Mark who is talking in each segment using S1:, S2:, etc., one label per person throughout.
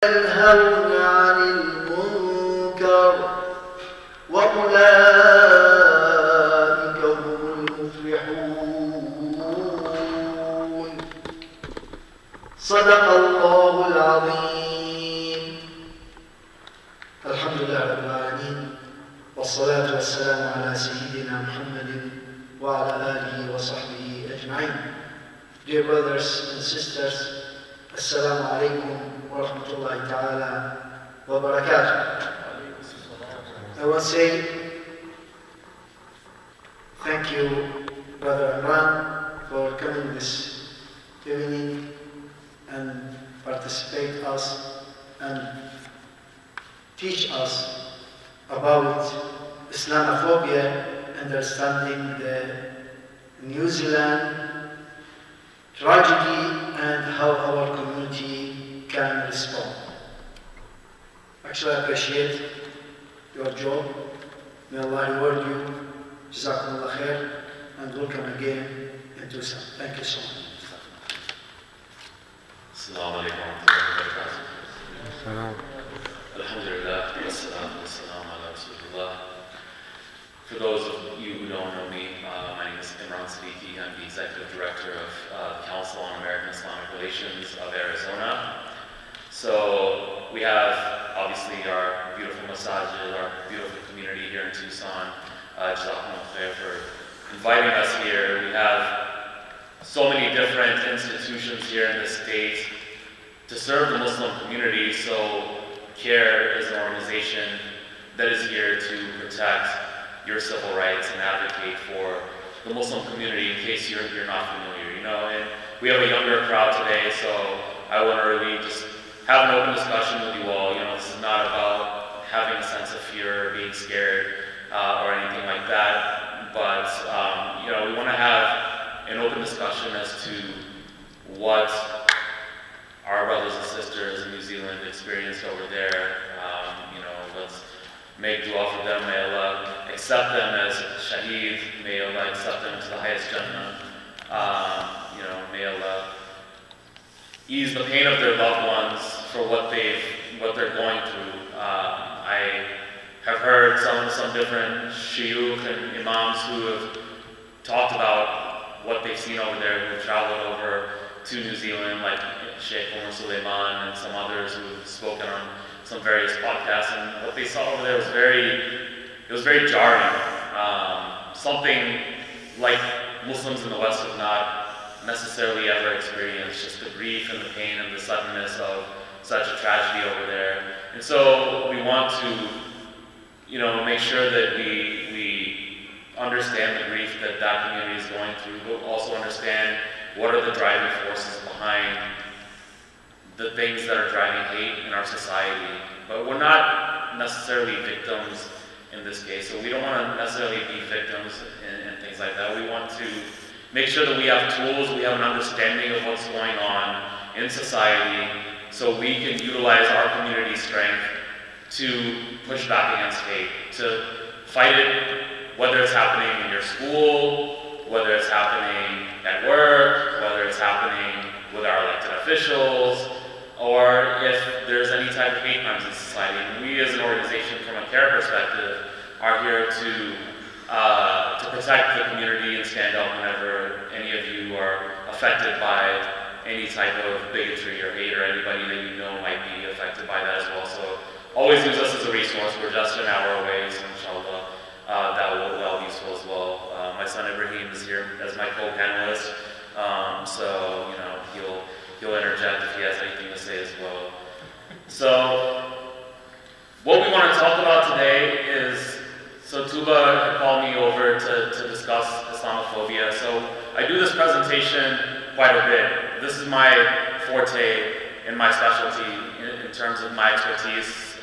S1: ينهون عن المنكر وأولئك هم المفلحون. صدق الله العظيم. الحمد لله رب العالمين، والصلاة والسلام على سيدنا محمد وعلى آله وصحبه أجمعين. Dear brothers and sisters, Assalamu alaikum wa rahmatullahi ta'ala wa barakatuh. I want to say thank you, Brother Imran, for coming this evening and participate us and teach us about Islamophobia, understanding the New Zealand tragedy and how our community can respond. Actually, I appreciate your job. May Allah reward you. Jazakumullah khair, and welcome again in توسان. Thank you so much.
S2: Assalamu alaikum wa rahmatullahi wa barakatuh. Alhamdulillah, wassalatu wassalamu ala rasulullah. For those of you who don't know me, my name is Imran. I'm the Executive Director of the Council on American Islamic Relations of Arizona. So we have obviously our beautiful masajid, our beautiful community here in Tucson. Jazakumullah khair for inviting us here. We have so many different institutions here in the state to serve the Muslim community. So CAIR is an organization that is here to protect your civil rights and advocate for the Muslim community in case you're not familiar, you know. And we have a younger crowd today, so I want to really just have an open discussion with you all. You know, this is not about having a sense of fear or being scared or anything like that, but you know, we want to have an open discussion as to what our brothers and sisters in New Zealand experienced over there. You know, let's make dua for them. May Allah accept them as shaheed. May Allah accept them to the highest Jannah. You know, may Allah ease the pain of their loved ones for what they're going through. I have heard some different shuyukh and imams who have talked about what they've seen over there, who have traveled over to New Zealand, like Sheikh Suleiman and some others who have spoken on some various podcasts, and what they saw over there was very jarring. Something like Muslims in the West have not necessarily ever experienced, just the grief and the pain and the suddenness of such a tragedy over there. And so we want to, you know, make sure that we understand the grief that that community is going through, but also understand what are the driving forces behind the things that are driving hate in our society. But we're not necessarily victims in this case, so we don't want to necessarily be victims and things like that. We want to make sure that we have tools, we have an understanding of what's going on in society, so we can utilize our community strength to push back against hate, to fight it, whether it's happening in your school, whether it's happening at work, whether it's happening with our elected officials, or if there's any type of hate crimes in society. And we as an organization, from a CAIR perspective, are here to protect the community and stand up whenever any of you are affected by any type of bigotry or hate, or anybody that you know might be affected by that as well. So always use us as a resource. We're just an hour away, so inshallah that will be useful as well. My son Ibrahim is here as my co-panelist, so you know, he'll interject if he has anything to say as well. So what we want to talk about today is, so Tuba called me over to discuss Islamophobia. So I do this presentation quite a bit. This is my forte and my specialty in terms of my expertise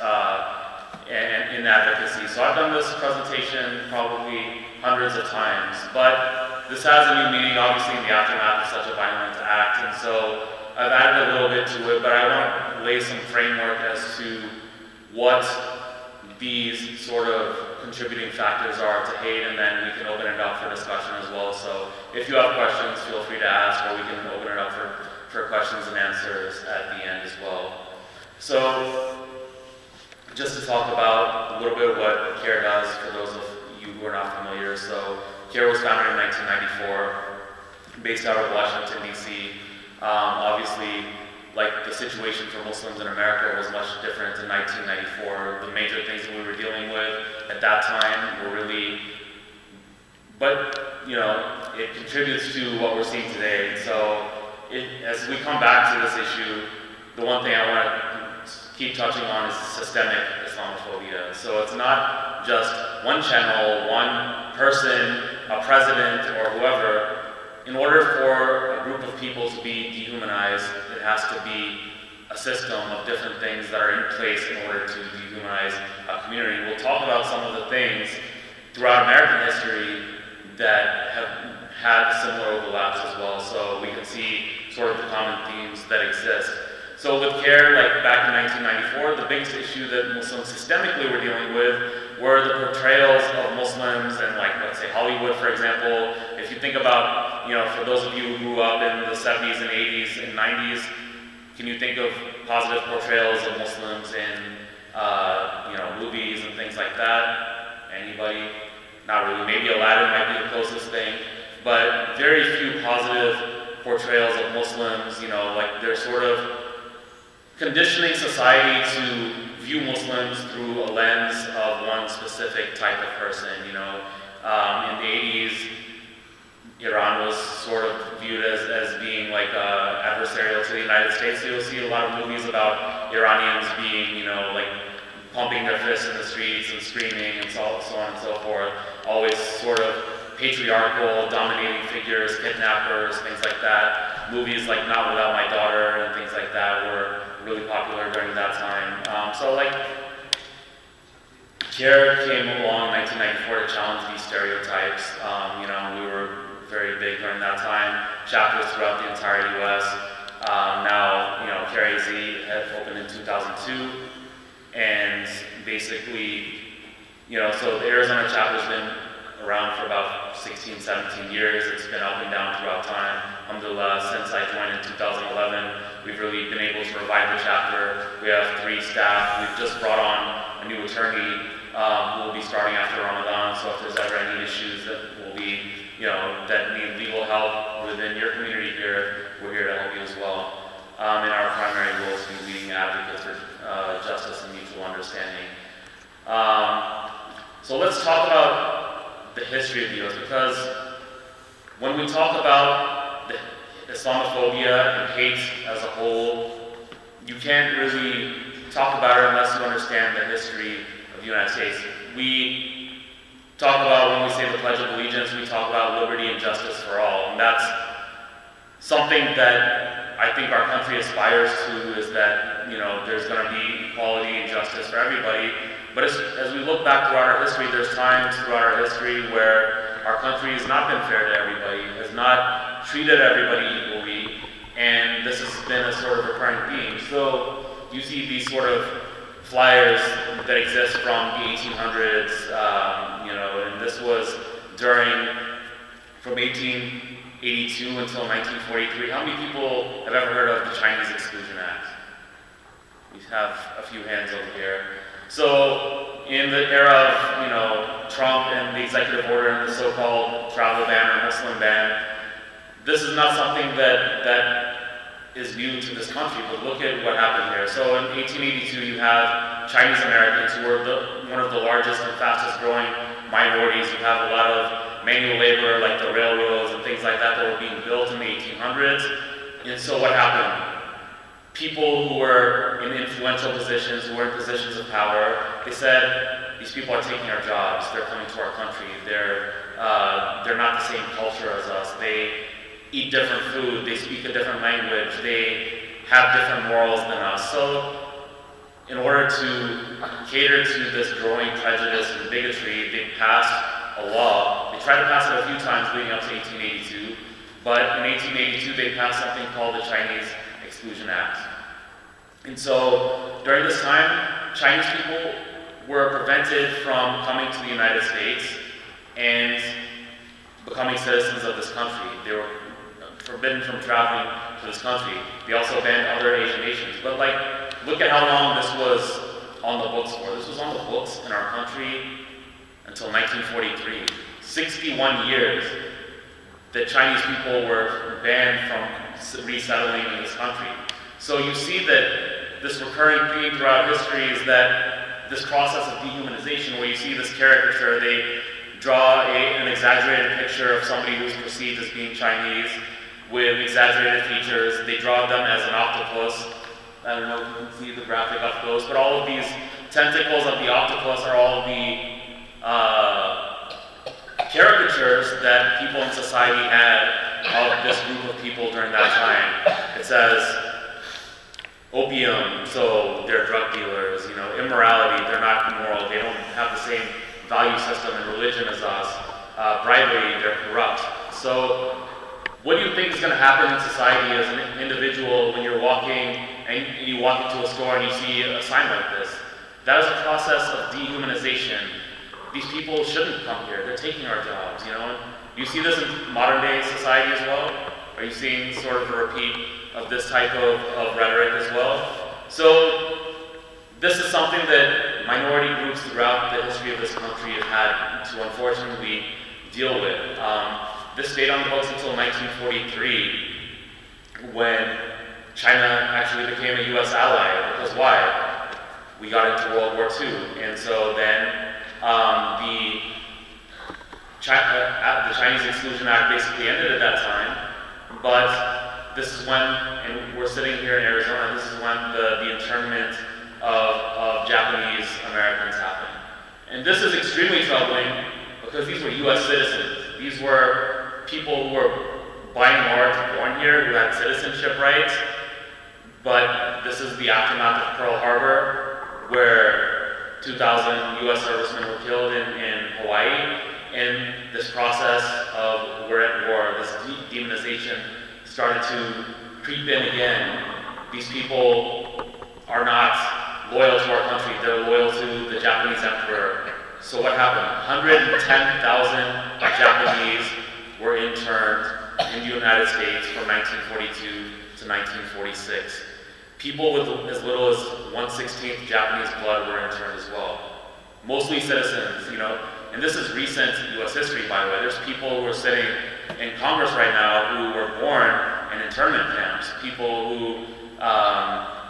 S2: and in advocacy. So I've done this presentation probably hundreds of times, but this has a new meaning, obviously, in the aftermath of such a violent act. And so I've added a little bit to it, but I want to lay some framework as to what these sort of contributing factors are to hate, and then we can open it up for discussion as well. So if you have questions, feel free to ask, or we can open it up for questions and answers at the end as well. So, just to talk about a little bit of what CAIR does for those of you who are not familiar. So, CAIR was founded in 1994, based out of Washington, D.C. Obviously, like the situation for Muslims in America was much different in 1994. The major things that we were dealing with at that time were really, but you know, it contributes to what we're seeing today. So as we come back to this issue, the one thing I want to keep touching on is systemic Islamophobia. So it's not just one channel, one person, a president, or whoever. In order for a group of people to be dehumanized, it has to be a system of different things that are in place in order to dehumanize a community. We'll talk about some of the things throughout American history that have had similar overlaps as well, so we can see sort of the common themes that exist. So with CAIR, like back in 1994, the biggest issue that Muslims systemically were dealing with were the portrayals of Muslims and, like, let's say Hollywood, for example. If you think about, you know, for those of you who grew up in the 70s and 80s and 90s, can you think of positive portrayals of Muslims in, you know, movies and things like that? Anybody? Not really. Maybe Aladdin might be the closest thing, but very few positive portrayals of Muslims. You know, like they're sort of conditioning society to view Muslims through a lens of one specific type of person. You know, in the 80s, Iran was sort of viewed as being like adversarial to the United States. So you'll see a lot of movies about Iranians being, you know, like pumping their fists in the streets and screaming and so on and so forth. Always sort of patriarchal, dominating figures, kidnappers, things like that. Movies like Not Without My Daughter and things like that were really popular during that time. So like, CAIR came along in 1994 to challenge these stereotypes. You know, we were very big during that time. Chapters throughout the entire U.S. Now, you know, CAIR AZ had opened in 2002, and basically, you know, so the Arizona chapter's been around for about 16, 17 years. It's been up and down throughout time. Alhamdulillah, since I joined in 2011, we've really been able to revive the chapter. We have 3 staff. We've just brought on a new attorney who will be starting after Ramadan. So if there's ever any issues that will be, you know, that need legal help within your community here, we're here to help you as well. And our primary goal is to be leading advocates for justice and mutual understanding. So let's talk about the history of the U.S., because when we talk about the Islamophobia and hate as a whole, you can't really talk about it unless you understand the history of the United States. We talk about, when we say the Pledge of Allegiance, we talk about liberty and justice for all, and that's something that I think our country aspires to, is that, you know, there's going to be equality and justice for everybody. But as we look back throughout our history, there's times throughout our history where our country has not been fair to everybody, has not treated everybody equally, and this has been a sort of recurring theme. So you see these sort of flyers that exist from the 1800s, you know, and this was from 1882 until 1943. How many people have ever heard of the Chinese Exclusion Act? We have a few hands over here. So in the era of, you know, Trump and the executive order and the so-called travel ban or Muslim ban, this is not something that is new to this country, but look at what happened here. So in 1882, you have Chinese Americans who were one of the largest and fastest growing minorities. You have a lot of manual labor, like the railroads and things like that were being built in the 1800s. And so what happened? People who were in influential positions, who were in positions of power, they said, these people are taking our jobs, they're coming to our country, they're not the same culture as us, they eat different food, they speak a different language, they have different morals than us. So in order to cater to this growing prejudice and bigotry, they passed a law. They tried to pass it a few times leading up to 1882, but in 1882 they passed something called the Chinese Exclusion Act. And so during this time, Chinese people were prevented from coming to the United States and becoming citizens of this country. They were forbidden from traveling to this country. They also banned other Asian nations. But like look at how long this was on the books for. This was on the books in our country until 1943. 61 years that Chinese people were banned from resettling in this country. So you see that this recurring theme throughout history is that this process of dehumanization, where you see this caricature, they draw an exaggerated picture of somebody who's perceived as being Chinese with exaggerated features. They draw them as an octopus. I don't know if you can see the graphic up close, but all of these tentacles of the octopus are all the caricatures that people in society had of this group of people during that time. It says opium, so they're drug dealers, you know, immorality, they're not immoral, they don't have the same value system and religion as us, bribery, they're corrupt. So what do you think is going to happen in society as an individual when you're walking and you walk into a store and you see a sign like this? That is a process of dehumanization. These people shouldn't come here, they're taking our jobs, you know? You see this in modern day society as well? Are you seeing sort of a repeat of this type of rhetoric as well? So this is something that minority groups throughout the history of this country have had to unfortunately deal with. This stayed on the books until 1943, when China actually became a US ally. Because why? We got into World War II, and so then the Chinese Exclusion Act basically ended at that time, but this is when, and we're sitting here in Arizona, this is when the internment of Japanese Americans happened. And this is extremely troubling because these were US citizens. These were people who were by and large born here, who had citizenship rights, but this is the aftermath of Pearl Harbor, where 2,000 US servicemen were killed in Hawaii, and this process of we're at war, this demonization started to creep in again. These people are not loyal to our country, they're loyal to the Japanese emperor. So what happened? 110,000 Japanese were interned in the United States from 1942 to 1946. People with as little as 1/16 Japanese blood were interned as well. Mostly citizens, you know, and this is recent US history, by the way. There's people who are sitting in Congress right now who were born in internment camps, people who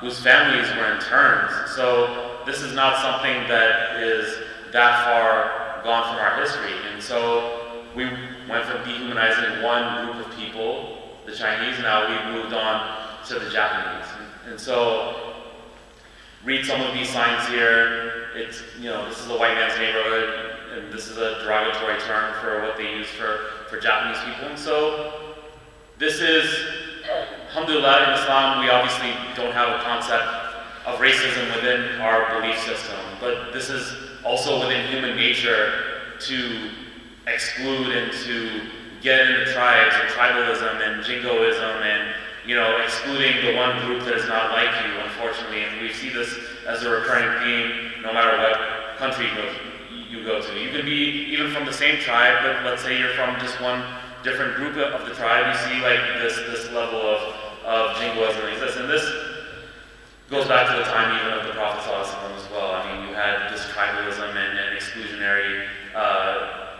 S2: whose families were interned. So this is not something that is that far gone from our history. And so we went from dehumanizing one group of people, the Chinese, now we've moved on to the Japanese. And so read some of these signs here. It's, you know, this is a white man's neighborhood, and this is a derogatory term for what they use for Japanese people. And so this is, alhamdulillah, in Islam, we obviously don't have a concept of racism within our belief system, but this is also within human nature to exclude and to get into tribes and tribalism and jingoism and, you know, excluding the one group that is not like you, unfortunately. And we see this as a recurring theme no matter what country you go to. You can be even from the same tribe, but let's say you're from just one different group of the tribe, you see like this level of jingoism exists. And this goes back to the time even of the Prophet ﷺ as well. I mean, you had this tribalism and exclusionary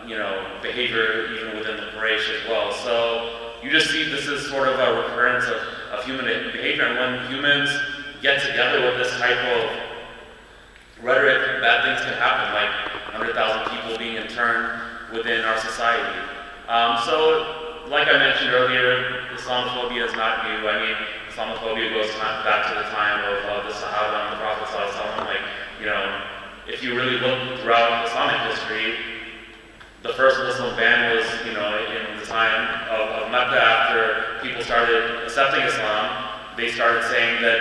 S2: you know, behavior even within the Quraysh as well. So you just see this is sort of a recurrence of human behavior. And when humans get together with this type of rhetoric, bad things can happen, like 100,000 people being interned within our society. So, like I mentioned earlier, Islamophobia is not new. I mean, Islamophobia goes back to the time of the Sahaba and the Prophet ﷺ. Like, you know, if you really look throughout Islamic history, the first Muslim ban was, you know, in the time of Mecca. After people started accepting Islam, they started saying that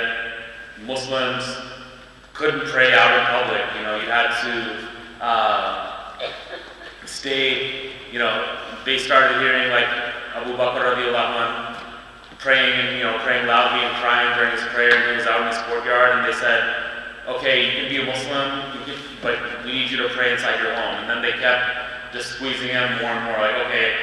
S2: Muslims couldn't pray out in public. You know, you had to stay, you know, they started hearing like Abu Bakr radiallahu anh praying and, you know, praying loudly and crying during his prayer, and he was out in his courtyard, and they said, okay, you can be a Muslim, but we need you to pray inside your home. And then they kept just squeezing him more and more, like, okay,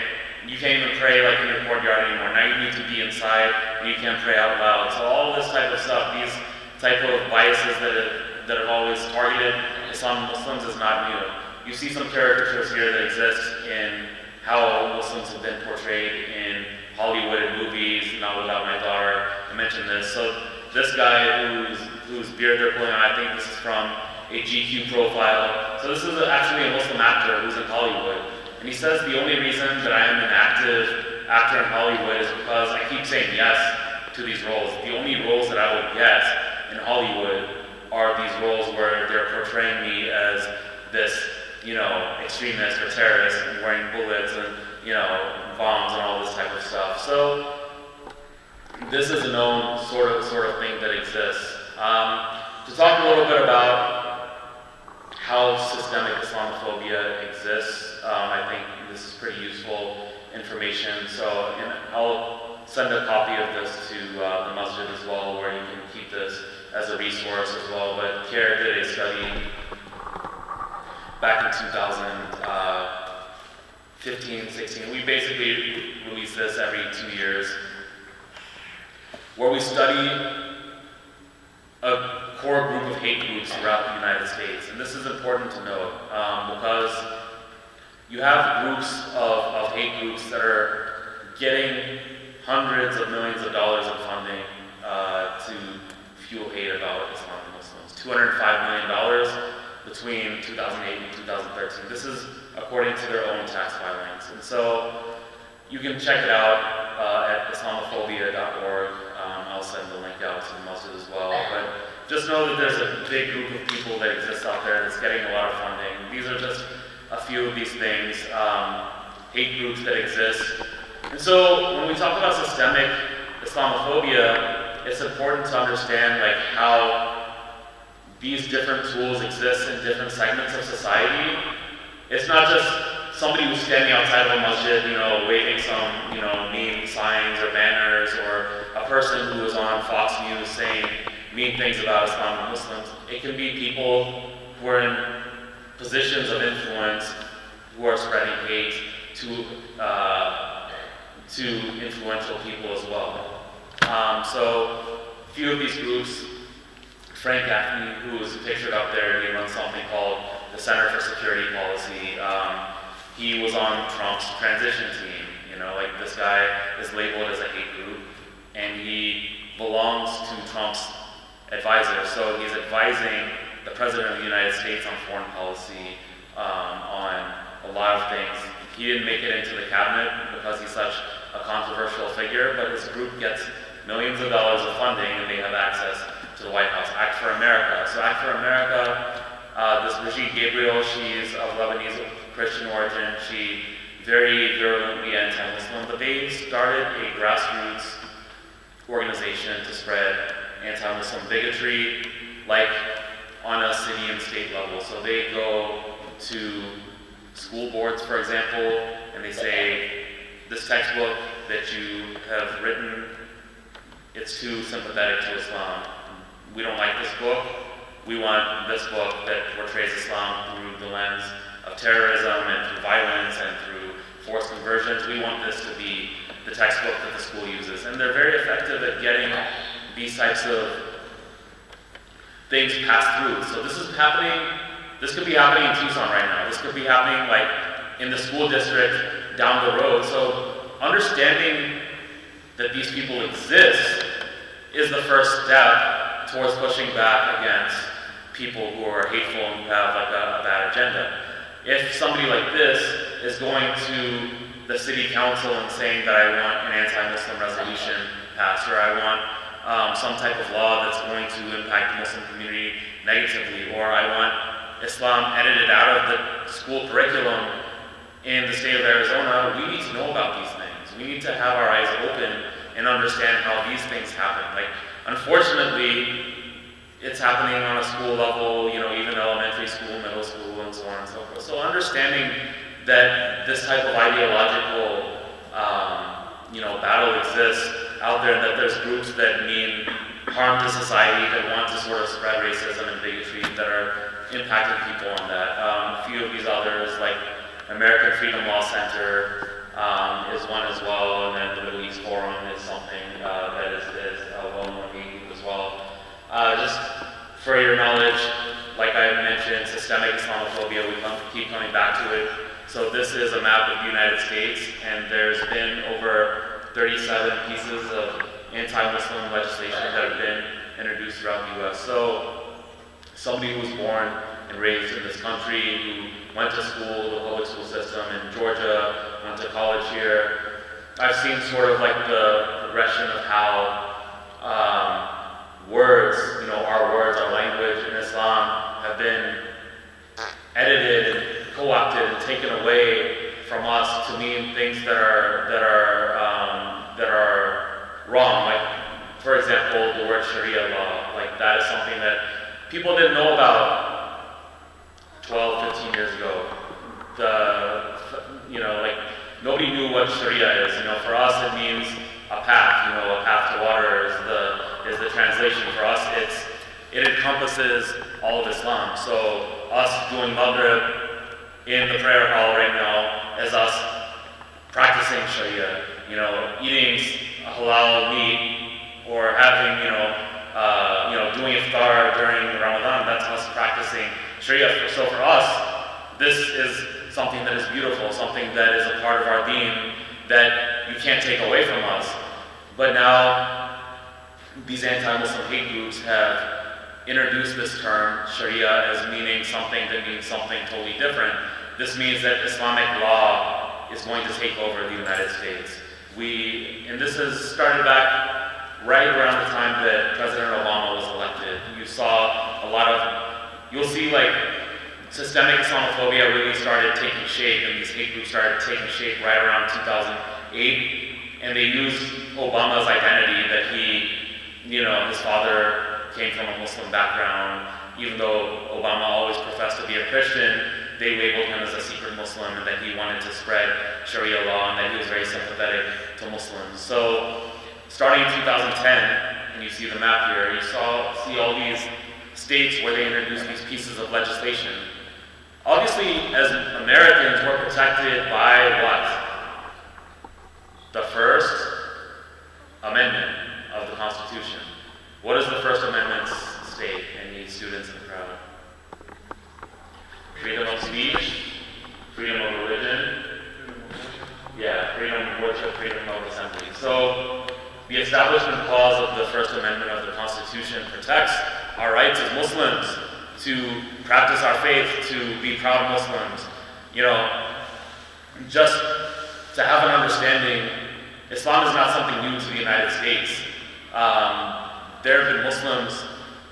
S2: you can't even pray like in your courtyard anymore. Now you need to be inside and you can't pray out loud. So all this type of stuff, these type of biases that have always targeted Islam and Muslims is not new. You see some caricatures here that exist in how Muslims have been portrayed in Hollywood and movies, Not Without My Daughter. I mentioned this. So this guy whose beard they're pulling on, I think this is from a GQ profile. So this is actually a Muslim actor who's in Hollywood. And he says the only reason that I am an active actor in Hollywood is because I keep saying yes to these roles. The only roles that I will get in Hollywood are these roles where they're portraying me as this, extremist or terrorist and wearing bullets and, bombs and all this type of stuff. So this is a known sort of thing that exists. To talk a little bit about how systemic Islamophobia exists, I think this is pretty useful information. So I'll send a copy of this to the masjid as well, where you can keep this as a resource as well. But CAIR did a study back in 2015, 16. We basically release this every 2 years, where we study a core group of hate groups throughout the United States. And this is important to note because you have groups of hate groups that are getting hundreds of millions of dollars in funding to fuel hate about Islam and Muslims. $205 million between 2008 and 2013. This is according to their own tax filings. And so you can check it out at Islamophobia.org. I'll send the link out to the masjid as well. But just know that there's a big group of people that exists out there that's getting a lot of funding. These are just a few of these things, hate groups that exist. And so when we talk about systemic Islamophobia, it's important to understand how these different tools exist in different segments of society. It's not just somebody who's standing outside of a masjid, waving some, mean signs or banners, or a person who is on Fox News saying mean things about Islam and Muslims. It can be people who are in positions of influence who are spreading hate to influential people as well. So a few of these groups, Frank Gaffney, who is pictured up there, he runs something called the Center for Security Policy. He was on Trump's transition team. This guy is labeled as a hate group, and he belongs to Trump's advisor. So he's advising the President of the United States on foreign policy, on a lot of things. He didn't make it into the cabinet because he's such a controversial figure, but his group gets millions of dollars of funding, and they have access to the White House. Act for America. So Act for America, this Brigitte Gabriel, she's of Lebanese Christian origin. She very virulently anti-Muslim, but they started a grassroots organization to spread anti-Muslim bigotry, like on a city and state level. So they go to school boards, for example, and they say, this textbook that you have written, it's too sympathetic to Islam. We don't like this book. We want this book that portrays Islam through the lens of terrorism and through violence and through forced conversions. We want this to be the textbook that the school uses. And they're very effective at getting these types of things passed through. So this is happening, this could be happening in Tucson right now. This could be happening in the school district down the road. So understanding that these people exist is the first step towards pushing back against people who are hateful and who have a bad agenda. If somebody like this is going to the city council and saying that I want an anti-Muslim resolution passed, or I want some type of law that's going to impact the Muslim community negatively, or I want Islam edited out of the school curriculum in the state of Arizona, we need to know about these things. We need to have our eyes open and understand how these things happen. Unfortunately, it's happening on a school level, even elementary school, middle school, and so on and so forth. So understanding that this type of ideological, battle exists out there, that there's groups that mean harm to society, that want to sort of spread racism and bigotry, that are impacting people on that. A few of these others, like American Freedom Law Center, is one as well, and then the Middle East Forum is something that is well known as well. Just For your knowledge, like I mentioned, systemic Islamophobia, we keep coming back to it. So this is a map of the United States, and there's been over 37 pieces of anti-Muslim legislation that have been introduced throughout the US. So somebody who was born and raised in this country, who went to school, the public school system in Georgia, went to college here, I've seen sort of like the progression of how words, our words, our language in Islam have been edited and co-opted and taken away from us to mean things that are wrong. Like, for example, the word Sharia law. Like, that is something that people didn't know about 12, 15 years ago. Nobody knew what Sharia is. For us it means a path. A path to water is the translation. For us, it encompasses all of Islam. So us doing Maghrib in the prayer hall right now is us practicing Sharia. Eating halal meat or having doing iftar during Ramadan. That's us practicing Sharia. So for us, this is something that is beautiful, something that is a part of our deen that you can't take away from us. But now, these anti-Muslim hate groups have introduced this term, Sharia, as meaning something that means something totally different. This means that Islamic law is going to take over the United States. And this has started back right around the time that President Obama was elected. You'll see like systemic Islamophobia really started taking shape, and these hate groups started taking shape right around 2008. And they used Obama's identity that his father came from a Muslim background. Even though Obama always professed to be a Christian, they labeled him as a secret Muslim, and that he wanted to spread Sharia law, and that he was very sympathetic to Muslims. So starting in 2010, and you see the map here, you see all these states where they introduced these pieces of legislation. Obviously, as Americans, we're protected by what? The First Amendment of the Constitution. What does the First Amendment state? Any students in the crowd? Freedom of speech, freedom of religion, freedom of worship, freedom of assembly. So the Establishment Clause of the First Amendment of the Constitution protects our rights as Muslims to practice our faith, to be proud Muslims. Just to have an understanding, Islam is not something new to the United States. There have been Muslims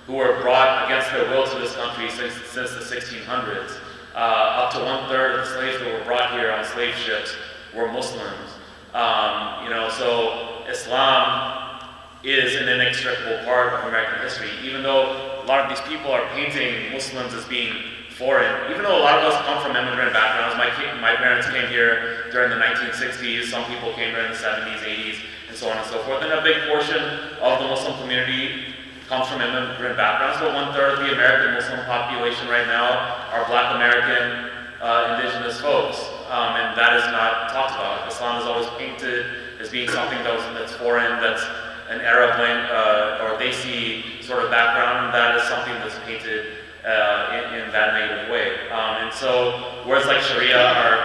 S2: who were brought against their will to this country since the 1600s. Up to 1/3 of the slaves that were brought here on slave ships were Muslims. So Islam is an inextricable part of American history. Even though a lot of these people are painting Muslims as being foreign, even though a lot of us come from immigrant backgrounds. My parents came here during the 1960s, some people came here in the 70s, 80s, and so on and so forth. And a big portion of the Muslim community comes from immigrant backgrounds, but 1/3 of the American Muslim population right now are Black American indigenous folks, and that is not talked about. Islam is always painted as being something that's foreign, that's an Arab or Desi sort of background, and that is something that's painted in that negative way. And so words like Sharia are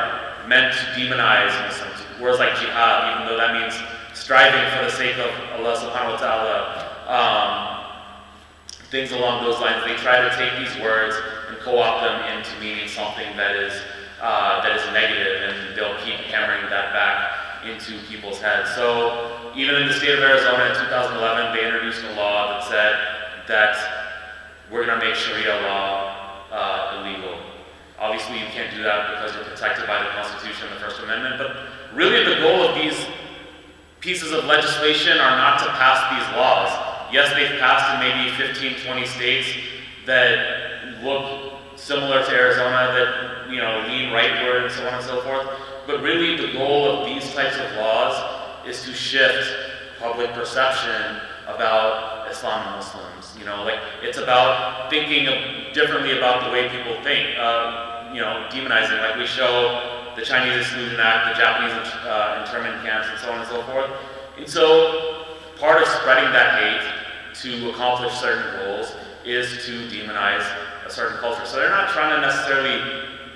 S2: meant to demonize Muslims. Words like jihad, even though that means striving for the sake of Allah subhanahu wa ta'ala, things along those lines, they try to take these words and co-opt them into meaning something that is negative, and they'll keep hammering that back into people's heads. So even in the state of Arizona in 2011, they introduced a law that said that we're going to make Sharia law illegal. Obviously, you can't do that because you're protected by the Constitution and the First Amendment, but really the goal of these pieces of legislation are not to pass these laws. Yes, they've passed in maybe 15, 20 states that look similar to Arizona, that lean rightward and so on and so forth. But really, the goal of these types of laws is to shift public perception about Islam and Muslims. It's about thinking differently about the way people think. Demonizing, like we show the Chinese Exclusion Act, the Japanese internment camps, and so on and so forth. And so, part of spreading that hate to accomplish certain goals is to demonize a certain culture. So they're not trying to necessarily,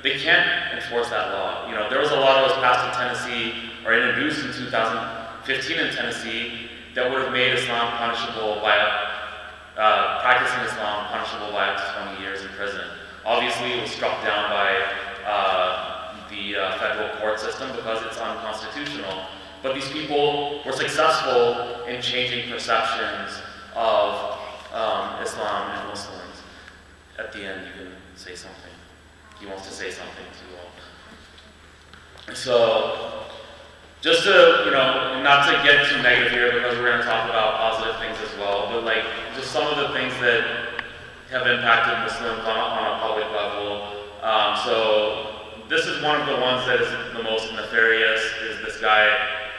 S2: they can't enforce that law. You know, there was a law that was passed in Tennessee, or introduced in 2015 in Tennessee, that would have made Islam punishable by, practicing Islam punishable by up to 20 years in prison. Obviously, it was struck down by the federal court system because it's unconstitutional. But these people were successful in changing perceptions of Islam and Muslims. At the end, you can say something. He wants to say something to you all. So, just to, you know, not to get too negative here because we're going to talk about positive things as well, but like, just some of the things that have impacted Muslims on a public level. So, this is one of the ones that is the most nefarious, is this guy,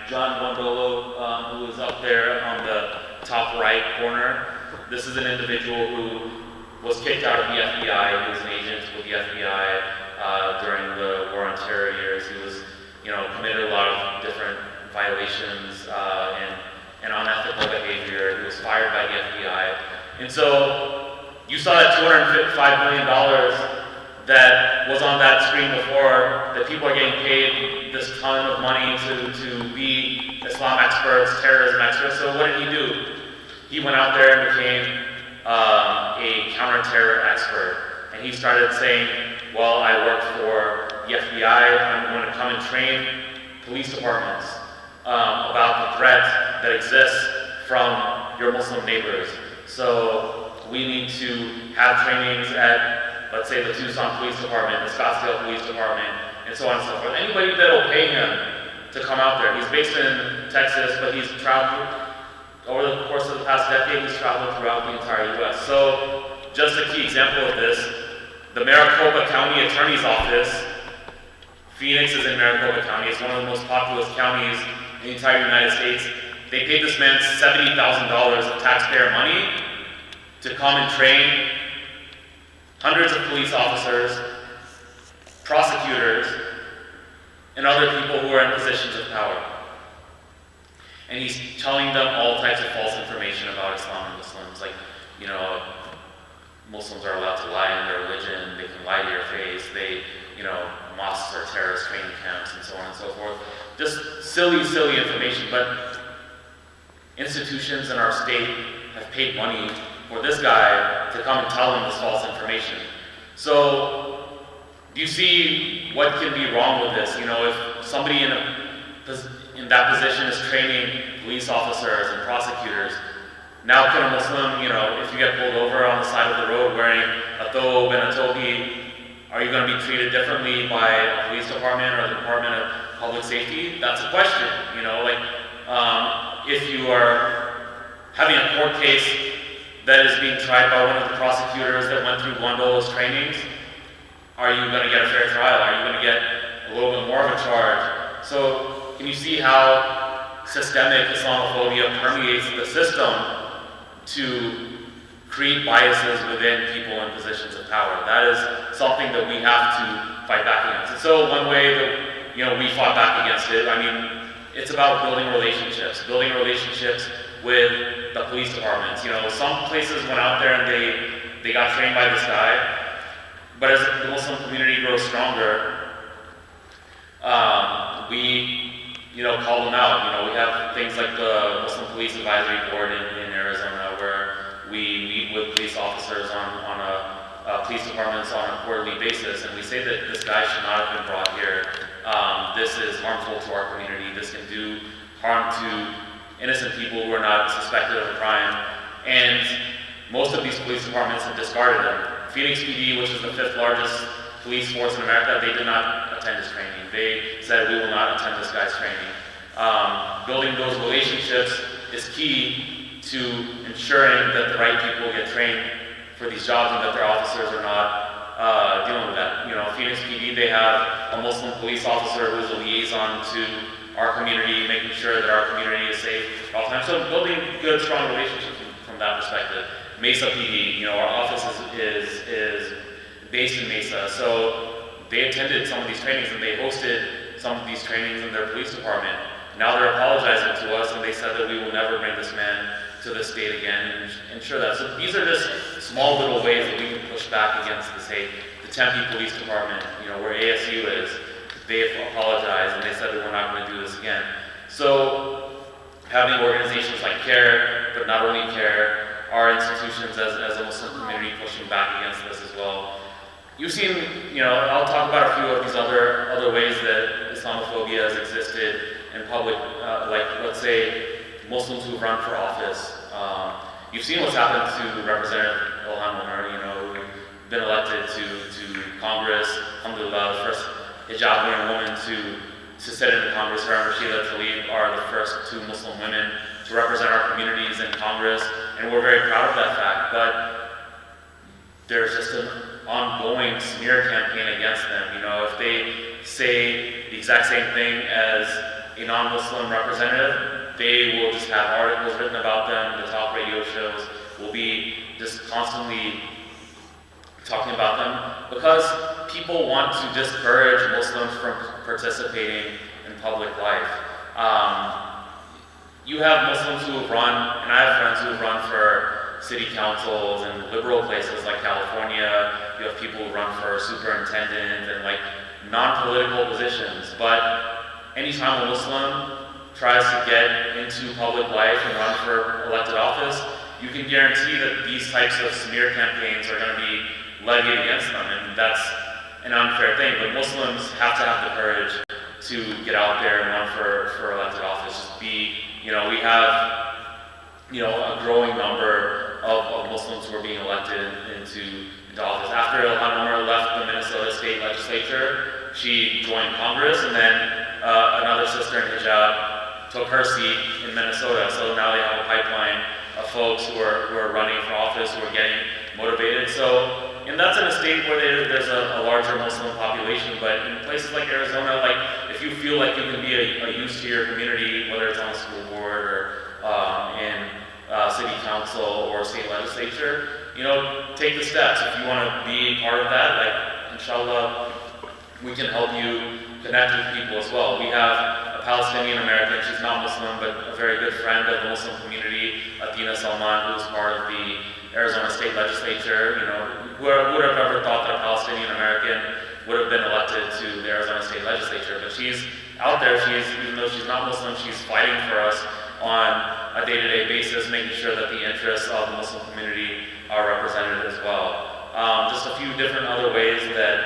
S2: John Wondolo, who is up there on the top right corner. This is an individual who was kicked out of the FBI. He was an agent with the FBI during the War on Terror years. He was, you know, committed a lot of different violations and unethical behavior. He was fired by the FBI. And so you saw that $255 million that was on that screen before, that people are getting paid this ton of money to be Islam experts, terrorism experts. So what did he do? He went out there and became a counter-terror expert. And he started saying, well, I work for the FBI, I'm going to come and train police departments about the threat that exists from your Muslim neighbors. So we need to have trainings at, let's say, the Tucson Police Department, the Scottsdale Police Department, and so on and so forth. Anybody that will pay him to come out there. He's based in Texas, but he's traveled, over the course of the past decade, he's traveled throughout the entire US. So, just a key example of this, the Maricopa County Attorney's Office, Phoenix is in Maricopa County, it's one of the most populous counties in the entire United States. They paid this man $70,000 of taxpayer money to come and train hundreds of police officers, prosecutors, and other people who are in positions of power. And he's telling them all types of false information about Islam and Muslims, like, you know, Muslims are allowed to lie in their religion, they can lie to your face, you know, mosques are terrorist training camps, and so on and so forth. Just silly, silly information, but institutions in our state have paid money for this guy to come and tell them this false information. So, do you see what can be wrong with this? You know, if somebody in that position is training police officers and prosecutors, now can a Muslim, you know, if you get pulled over on the side of the road wearing a thobe and a togi, are you going to be treated differently by a police department or the Department of Public Safety? That's a question, you know, like, if you are having a court case that is being tried by one of the prosecutors that went through Wondolo's trainings, are you going to get a fair trial? Are you going to get a little bit more of a charge? So, can you see how systemic Islamophobia permeates the system to create biases within people in positions of power? That is something that we have to fight back against. And so one way that, you know, we fought back against it, I mean, it's about building relationships with the police departments. You know, some places went out there and they got trained by this guy, but as the Muslim community grows stronger, we, you know, call them out. You know, we have things like the Muslim Police Advisory Board in Arizona, where we meet with police officers on police departments on a quarterly basis, and we say that this guy should not have been brought here. This is harmful to our community. This can do harm to innocent people who are not suspected of a crime. And most of these police departments have discarded them. Phoenix PD, which is the 5th largest police force in America, they did not attend his training. They said, we will not attend this guy's training. Building those relationships is key to ensuring that the right people get trained for these jobs and that their officers are not dealing with that. You know, Phoenix PD, they have a Muslim police officer who is a liaison to our community, making sure that our community is safe all the time. So building good, strong relationships from that perspective. Mesa PD, you know, our office is based in Mesa, so they attended some of these trainings and they hosted some of these trainings in their police department. Now they're apologizing to us and they said that we will never bring this man to the state again and ensure that. So these are just small little ways that we can push back against this hate. The Tempe Police Department, where ASU is, they've apologized and they said that we're not going to do this again. So having organizations like CAIR, but not only CAIR, our institutions as a Muslim community pushing back against this as well. You've seen, I'll talk about a few of these other ways that Islamophobia has existed in public, like let's say Muslims who run for office. You've seen what's happened to Representative Ilhan, who's been elected to Congress, alhamdulillah, the first hijab-wearing woman to sit in the Congress. Her and Rashida Tlaib are the first 2 Muslim women to represent our communities in Congress, and we're very proud of that fact, but there's just an ongoing smear campaign against them. If they say the exact same thing as a non-Muslim representative, they will just have articles written about them, the talk radio shows will be just constantly talking about them, because people want to discourage Muslims from participating in public life. You have Muslims who have run, and I have friends who have run for city councils and liberal places like California. You have people who run for superintendent and like non-political positions. But anytime a Muslim tries to get into public life and run for elected office, you can guarantee that these types of smear campaigns are going to be levied against them, and that's an unfair thing. But Muslims have to have the courage to get out there and run for elected office. Just be, we have, a growing number of Muslims who are being elected into office. After Ilhan left the Minnesota State Legislature, she joined Congress, and then another sister in hijab took her seat in Minnesota. So now they have a pipeline of folks who are running for office, who are getting motivated. And that's in a state where there's a larger Muslim population, but in places like Arizona, if you feel like you can be a use to your community, whether it's on a school board or in city council or state legislature, take the steps. If you want to be part of that, inshallah, we can help you connect with people as well. We have a Palestinian American, she's not Muslim, but a very good friend of the Muslim community, Athena Salman, who's part of the Arizona State Legislature. Who would have ever thought that a Palestinian American would have been elected to the Arizona State Legislature? But she's out there, even though she's not Muslim, she's fighting for us on a day-to-day basis, making sure that the interests of the Muslim community are represented as well. Just a few different other ways that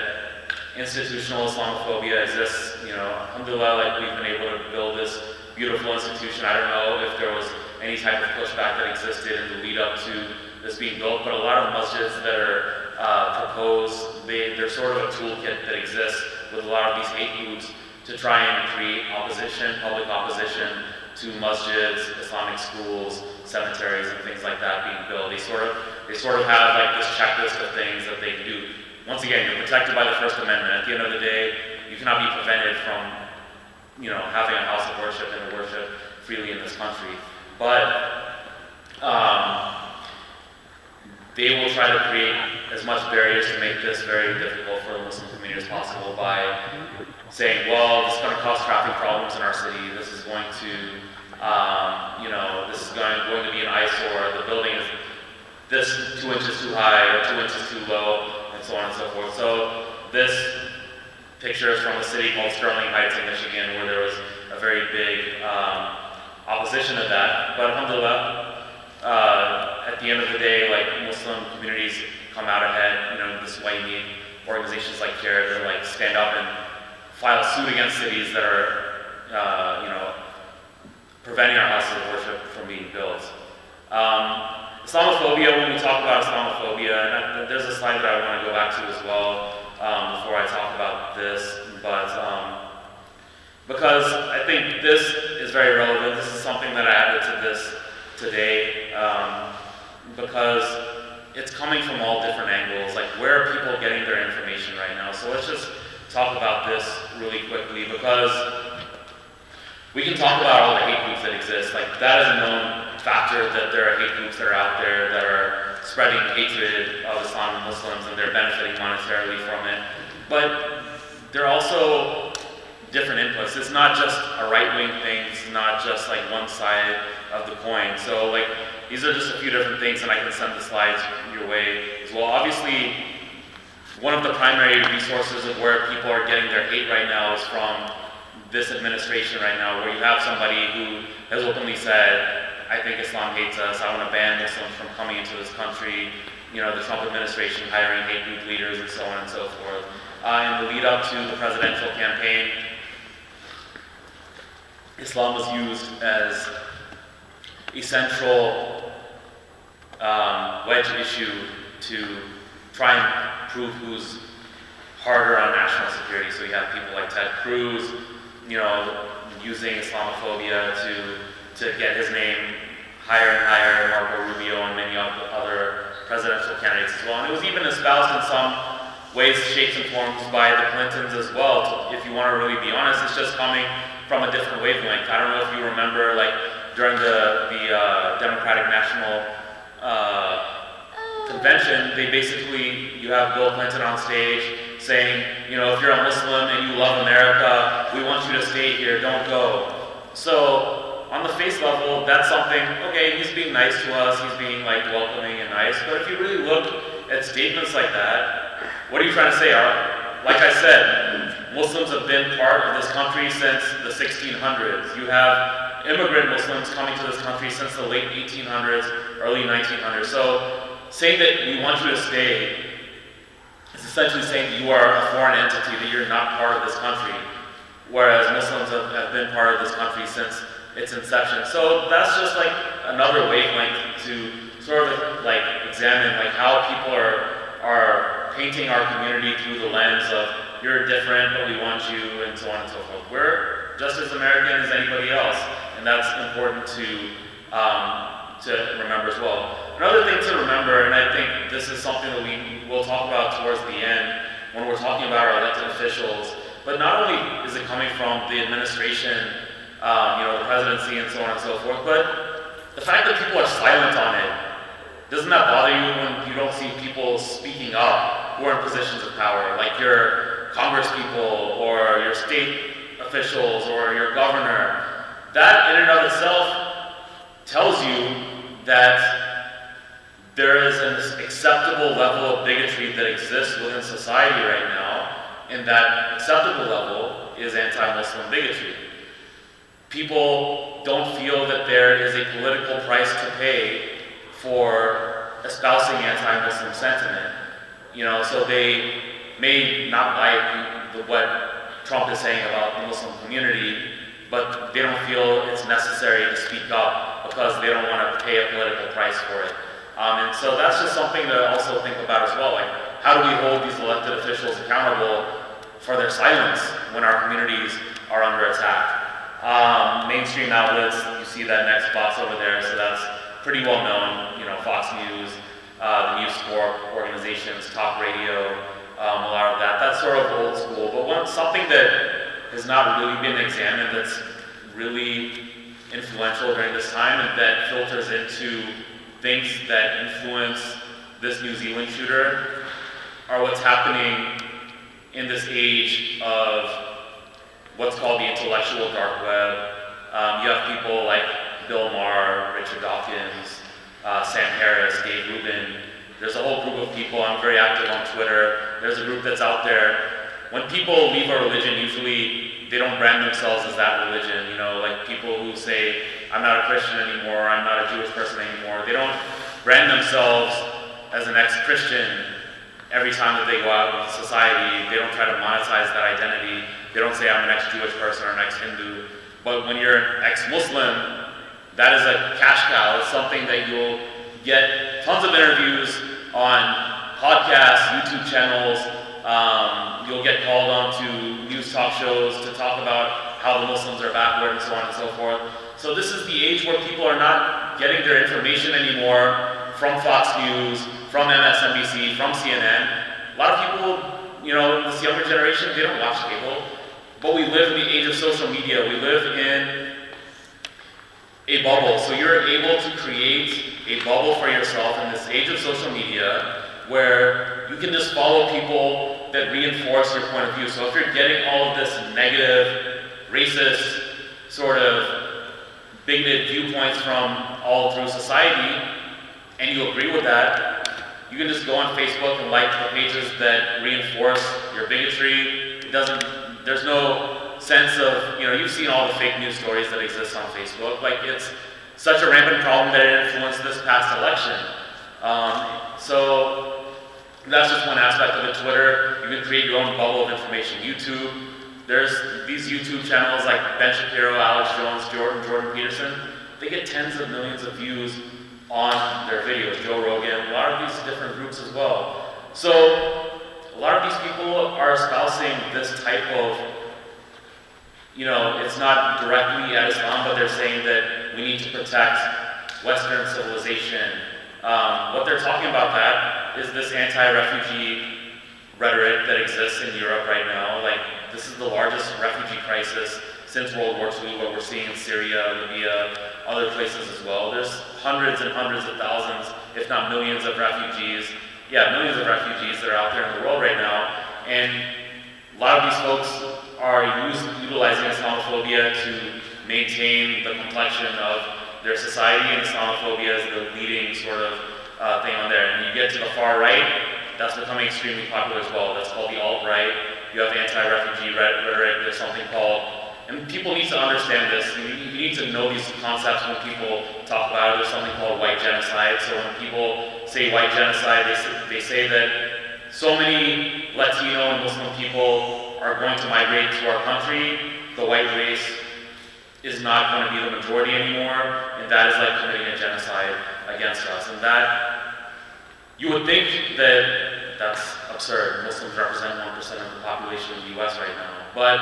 S2: institutional Islamophobia exists. Alhamdulillah, we've been able to build this beautiful institution. I don't know if there was any type of pushback that existed in the lead up to this being built, but a lot of masjids that are proposed, they're sort of a toolkit that exists with a lot of these hate groups to try and create opposition, public opposition to masjids, Islamic schools, cemeteries, and things like that being built. They sort of have this checklist of things that they can do. Once again, you're protected by the First Amendment. At the end of the day, you cannot be prevented from, having a house of worship and to worship freely in this country. But they will try to create as much barriers to make this very difficult for the Muslim community as possible by saying, well, this is going to cause traffic problems in our city. This is going to, this is going to be an eyesore. The building is this 2 inches too high or 2 inches too low, and so on and so forth. So this picture is from a city called Sterling Heights in Michigan, where there was a very big opposition to that. But alhamdulillah, at the end of the day, Muslim communities come out ahead. This is why you need organizations like CAIR to stand up and file suit against cities that are, preventing our houses of worship from being built. Islamophobia, when we talk about Islamophobia, and there's a slide that I want to go back to as well before I talk about this, but because I think this is very relevant. This is something that I added to this today, because it's coming from all different angles. Where are people getting their information right now? So let's just talk about this really quickly, because we can talk about all the hate groups that exist. That is a known factor, that there are hate groups that are out there that are spreading hatred of Islam and Muslims, and they're benefiting monetarily from it. But there are also different inputs. It's not just a right-wing thing. It's not just one side of the coin. So these are just a few different things, and I can send the slides your way as well. Obviously, one of the primary resources of where people are getting their hate right now is from this administration right now, where you have somebody who has openly said, I think Islam hates us, I want to ban Muslims from coming into this country, you know, the Trump administration hiring hate group leaders and so on and so forth. In the lead up to the presidential campaign, Islam was used as a central wedge issue to try and prove who's harder on national security. So you have people like Ted Cruz, you know, using Islamophobia to get his name higher and higher, Marco Rubio and many of the other presidential candidates as well. And it was even espoused in some ways, shapes and forms by the Clintons as well. If you want to really be honest, it's just coming from a different wavelength. I don't know if you remember, like during the Democratic National Convention, they basically, you have Bill Clinton on stage saying, you know, if you're a Muslim and you love America, we want you to stay here, don't go. So on the face level, that's something, okay, he's being nice to us, he's being like welcoming and nice, but if you really look at statements like that, what are you trying to say? Like I said, Muslims have been part of this country since the 1600s. You have immigrant Muslims coming to this country since the late 1800s, early 1900s. So saying that we want you to stay is essentially saying that you are a foreign entity, that you're not part of this country, whereas Muslims have been part of this country since its inception. So that's just like another wavelength to sort of like examine like how people are painting our community through the lens of you're different, but we want you, and so on and so forth. We're just as American as anybody else, and that's important to remember as well. Another thing to remember, and I think this is something that we will talk about towards the end when we're talking about our elected officials, but not only is it coming from the administration, you know, the presidency and so on and so forth, but the fact that people are silent on it, doesn't that bother you when you don't see people speaking up who are in positions of power, like your congresspeople or your state officials or your governor? That in and of itself tells you that there is an acceptable level of bigotry that exists within society right now, and that acceptable level is anti-Muslim bigotry. People don't feel that there is a political price to pay for espousing anti-Muslim sentiment. You know, so they may not like what Trump is saying about the Muslim community, but they don't feel it's necessary to speak up because they don't want to pay a political price for it. And so that's just something to also think about as well. Like, how do we hold these elected officials accountable for their silence when our communities are under attack? Mainstream outlets, you see that next box over there, so that's pretty well known. You know, Fox News, the News Corp organizations, talk radio, a lot of that. That's sort of old school. But something that has not really been examined that's really influential during this time and that filters into things that influence this New Zealand shooter are what's happening in this age of what's called the intellectual dark web. You have people like Bill Maher, Richard Dawkins, Sam Harris, Dave Rubin. There's a whole group of people. I'm very active on Twitter. There's a group that's out there. When people leave a religion, usually they don't brand themselves as that religion. You know, like people who say, I'm not a Christian anymore, I'm not a Jewish person anymore. They don't brand themselves as an ex-Christian every time that they go out in society. They don't try to monetize that identity. They don't say, I'm an ex-Jewish person or an ex-Hindu. But when you're an ex-Muslim, that is a cash cow. It's something that you'll get tons of interviews on podcasts, YouTube channels. You'll get called on to news talk shows to talk about how the Muslims are backward and so on and so forth. So this is the age where people are not getting their information anymore from Fox News, from MSNBC, from CNN. A lot of people, you know, this younger generation, they don't watch cable. But we live in the age of social media. We live in a bubble. So you're able to create a bubble for yourself in this age of social media where you can just follow people that reinforce your point of view. So if you're getting all of this negative, racist sort of bigoted viewpoints from all through society, and you agree with that, you can just go on Facebook and like the pages that reinforce your bigotry. There's no sense of, you've seen all the fake news stories that exist on Facebook. Like, it's such a rampant problem that it influenced this past election. So that's just one aspect of it. Twitter, you can create your own bubble of information. YouTube, there's these YouTube channels like Ben Shapiro, Alex Jones, Jordan Peterson. They get tens of millions of views on their videos. Joe Rogan, a lot of these different groups as well. So a lot of these people are espousing this type of, it's not directly at Islam, but they're saying that we need to protect Western civilization. What they're talking about that is this anti-refugee rhetoric that exists in Europe right now. Like, this is the largest refugee crisis since World War II, what we're seeing in Syria, Libya, other places as well. There's hundreds and hundreds of thousands, if not millions of refugees. Yeah, millions of refugees that are out there in the world right now. And a lot of these folks are utilizing Islamophobia to maintain the complexion of their society, and Islamophobia is the leading sort of thing on there. And you get to the far right, that's becoming extremely popular as well. That's called the alt-right. You have anti-refugee rhetoric. There's something called, and people need to understand this. You need to know these concepts when people talk about it. There's something called white genocide. So when people say white genocide, they say that so many Latino and Muslim people are going to migrate to our country. The white race is not going to be the majority anymore, and that is like committing a genocide against us. And that, you would think that that's absurd. Muslims represent 1% of the population of the US right now. But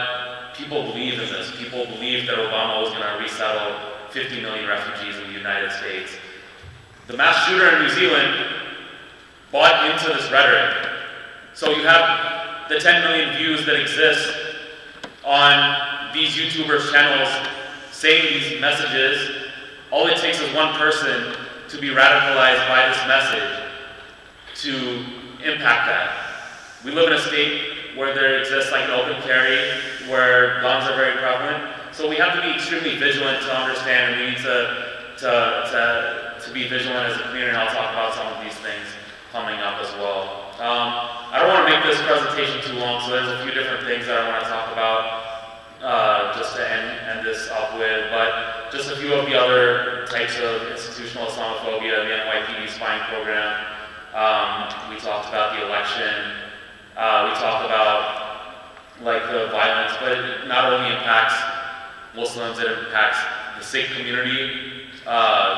S2: people believe in this. People believe that Obama was going to resettle 50 million refugees in the United States. The mass shooter in New Zealand bought into this rhetoric. So you have the 10 million views that exist on these YouTubers' channels saying these messages. All it takes is one person to be radicalized by this message to impact that. We live in a state where there exists like an open carry, where guns are very prevalent. So we have to be extremely vigilant to understand, and we need to be vigilant as a community, and I'll talk about some of these things coming up as well. I don't want to make this presentation too long, so there's a few different things that I want to talk about just to end this up with, but just a few of the other types of institutional Islamophobia, the NYPD spying program. We talked about the election. We talked about like the violence, but it not only impacts Muslims, it impacts the Sikh community.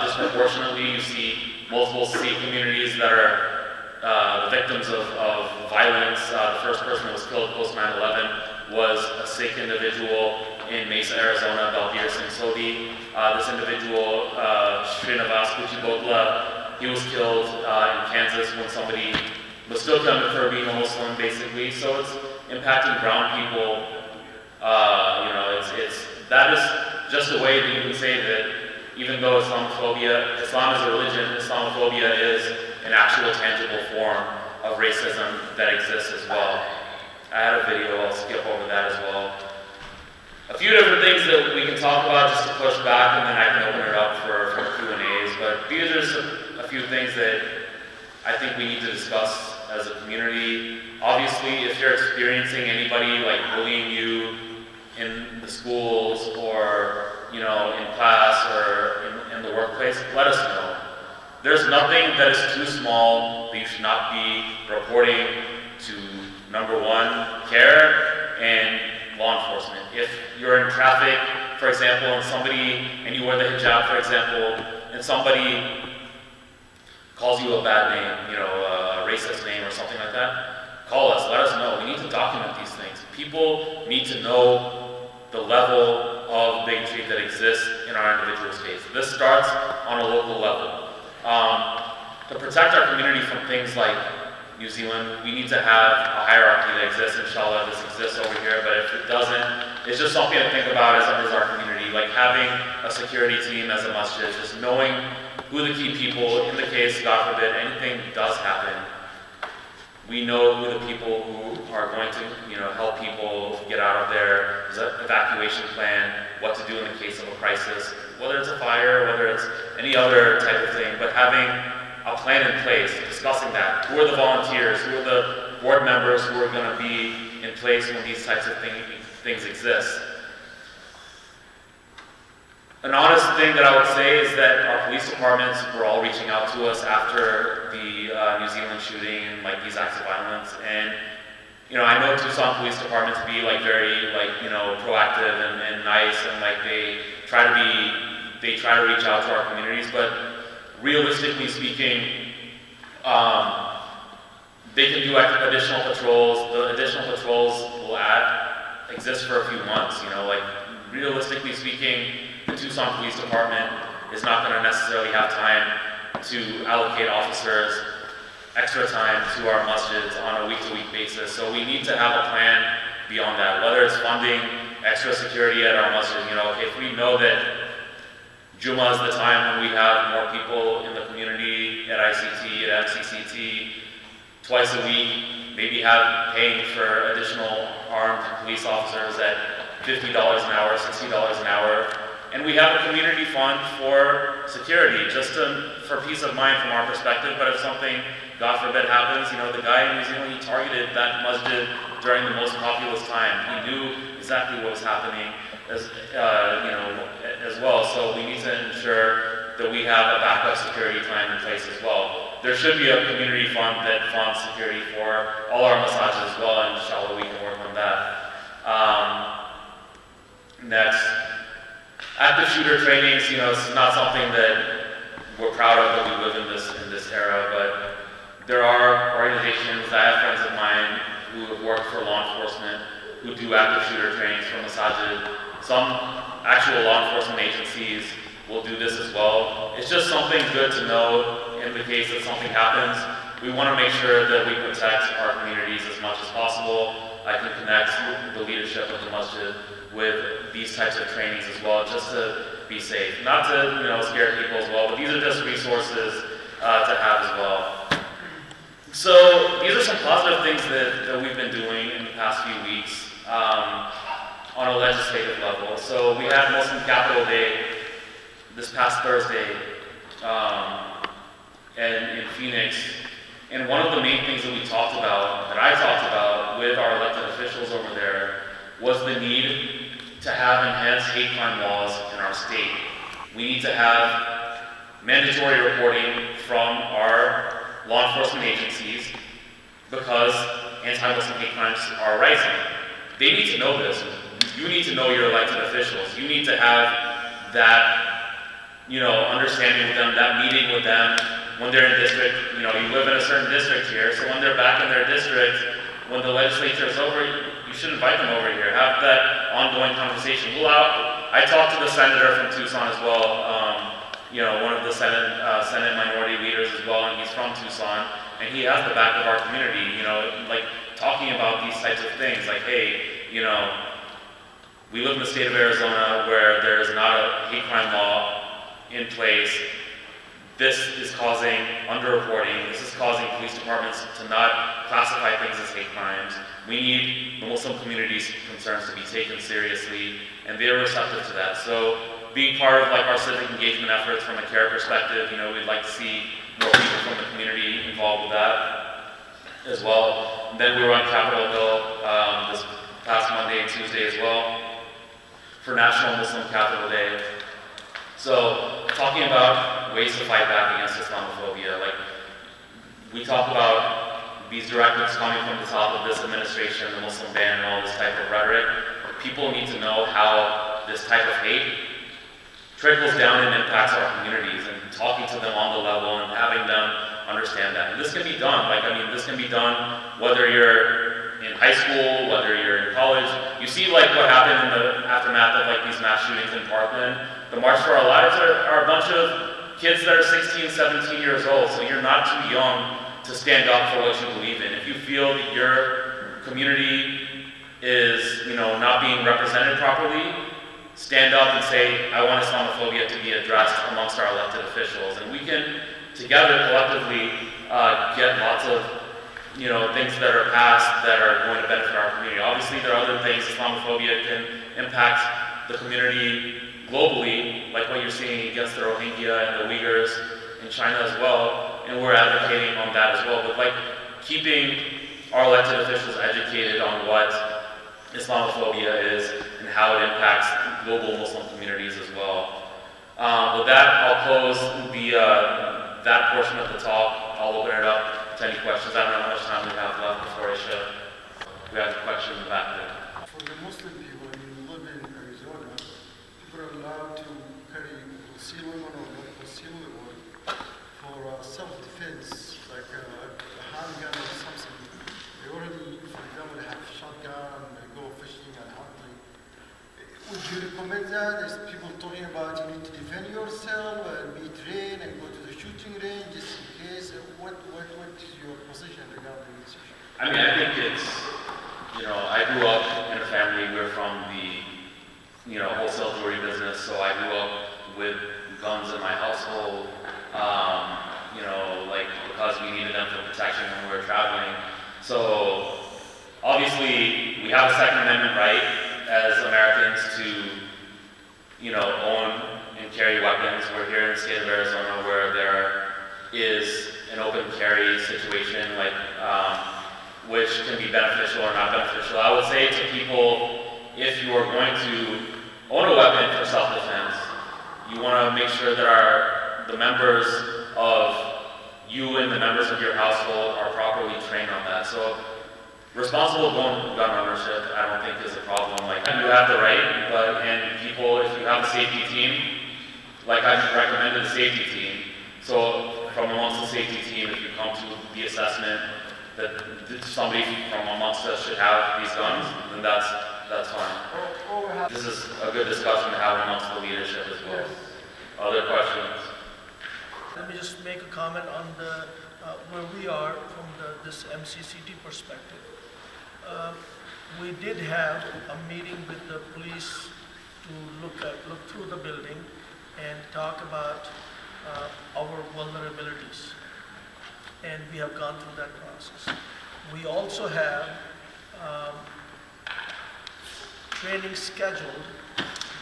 S2: Disproportionately, you see multiple Sikh communities that are the victims of violence. The first person that was killed post 9/11 was a Sikh individual in Mesa, Arizona, Balbir Singh Sodhi. This individual, Srinivas Kuchibotla, he was killed in Kansas when somebody mistook him for being a Muslim, basically. So it's impacting brown people. That is just a way that you can say that even though Islam is a religion, Islamophobia is an actual tangible form of racism that exists as well. I had a video, I'll skip over that as well. A few different things that we can talk about just to push back, and then I can open it up for Q&As, but these are just a few things that I think we need to discuss as a community. Obviously, if you're experiencing anybody like bullying you in the schools or in class or in the workplace, let us know. There's nothing that is too small that you should not be reporting to, number one, CAIR and law enforcement. If you're in traffic, for example, and you wear the hijab, for example, and somebody calls you a bad name, a racist name or something like that, call us, let us know. We need to document these things. People need to know the level of bigotry that exists in our individual states. This starts on a local level. To protect our community from things like New Zealand, we need to have a hierarchy that exists. Inshallah, this exists over here, but if it doesn't, it's just something to think about as our community, like having a security team as a masjid, just knowing who the key people, in the case, God forbid, anything does happen, We know who the people who are going to, help people get out of their evacuation plan, what to do in the case of a crisis, whether it's a fire, whether it's any other type of thing, but having a plan in place, discussing that. Who are the volunteers? Who are the board members who are going to be in place when these types of things exist? An honest thing that I would say is that our police departments were all reaching out to us after the New Zealand shooting and these acts of violence. And I know Tucson Police Department to be very proactive and nice, and they try to reach out to our communities. But realistically speaking, they can do additional patrols. The additional patrols will exist for a few months. Realistically speaking, the Tucson Police Department is not going to necessarily have time to allocate officers extra time to our masjids on a week-to-week basis. So we need to have a plan beyond that, whether it's funding extra security at our masjid. If we know that Jummah is the time when we have more people in the community at ICT, at MCCT, twice a week, maybe paying for additional armed police officers at $50 an hour, $60 an hour. And we have a community fund for security, just for peace of mind from our perspective. But if something, God forbid, happens, the guy in New Zealand, he targeted that masjid during the most populous time. He knew exactly what was happening as well. So we need to ensure that we have a backup security plan in place as well. There should be a community fund that funds security for all our masajids as well, and inshallah we can work on that. Next. Active shooter trainings, it's not something that we're proud of that we live in this era, but there are organizations, I have friends of mine who have worked for law enforcement who do active shooter trainings for masajid. Some actual law enforcement agencies will do this as well. It's just something good to know in the case that something happens. We want to make sure that we protect our communities as much as possible. I can connect the leadership of the masjid with these types of trainings as well, just to be safe. Not to scare people as well, but these are just resources to have as well. So these are some positive things that we've been doing in the past few weeks on a legislative level. So we had Muslim Capital Day this past Thursday in Phoenix. And one of the main things that I talked about with our elected officials over there, was the need to have enhanced hate crime laws in our state. We need to have mandatory reporting from our law enforcement agencies because anti-Muslim hate crimes are rising. They need to know this. You need to know your elected officials. You need to have that, understanding with them, that meeting with them when they're in district. You live in a certain district here, so when they're back in their district, when the legislature is over, you should invite them over here. Have that ongoing conversation. I talked to the senator from Tucson as well. One of the Senate minority leaders as well, and he's from Tucson, and he has the back of our community. Talking about these types of things, hey, we live in the state of Arizona where there is not a hate crime law in place. This is causing underreporting. This is causing police departments to not classify things as hate crimes. We need the Muslim community's concerns to be taken seriously, and they're receptive to that. So being part of our civic engagement efforts from a CAIR perspective, we'd like to see more people from the community involved with that as well. And then we were on Capitol Hill this past Monday and Tuesday as well for National Muslim Capital Day. So talking about ways to fight back against Islamophobia, we talk about these directives coming from the top of this administration, the Muslim ban and all this type of rhetoric. People need to know how this type of hate trickles down and impacts our communities, and talking to them on the level and having them understand that. And this can be done, this can be done whether you're in high school, whether you're in college. You see what happened in the aftermath of these mass shootings in Parkland. The March for Our Lives are a bunch of kids that are 16, 17 years old, so you're not too young to stand up for what you believe in. If you feel that your community is, not being represented properly, stand up and say, I want Islamophobia to be addressed amongst our elected officials. And we can, together, collectively, get lots of you know, things that are past that are going to benefit our community. Obviously, there are other things. Islamophobia can impact the community globally, like what you're seeing against the Rohingya and the Uyghurs in China as well, and we're advocating on that as well. But like keeping our elected officials educated on what Islamophobia is and how it impacts global Muslim communities as well. With that, I'll close that portion of the talk. I'll open it up to any questions. I don't know how much time we have left before I show. We have a question in the back there.
S3: For the Muslim people, when you live in Arizona, people are allowed to carry concealment or not concealment for self-defense, like a handgun or something. They already, for example, have shotgun, they go fishing and hunting. Would you recommend that? There's people talking about you need to defend yourself and be trained and go to the shooting range just in case. What is your position regarding this issue?
S2: I mean, I think it's, you know, I grew up in a family, we're from the, you know, wholesale jewelry business, so I grew up with guns in my household, you know, like because we needed them for protection when we were traveling. So obviously we have a Second Amendment right as Americans to, you know, own and carry weapons. We're here in the state of Arizona where there is an open carry situation, like which can be beneficial or not beneficial. I would say to people, if you are going to own a weapon for self-defense, you want to make sure that the members of you and the members of your household are properly trained on that. So responsible gun ownership, I don't think is a problem. Like, you have the right, but, and people, if you have a safety team, like I recommended a safety team. So from amongst the safety team, if you come to the assessment that somebody from amongst us should have these guns, then that's fine. This is a good discussion to have amongst the leadership as well. Other questions?
S4: Let me just make a comment on the where we are from this MCCT perspective. We did have a meeting with the police to look through the building and talk about our vulnerabilities, and we have gone through that process. We also have training scheduled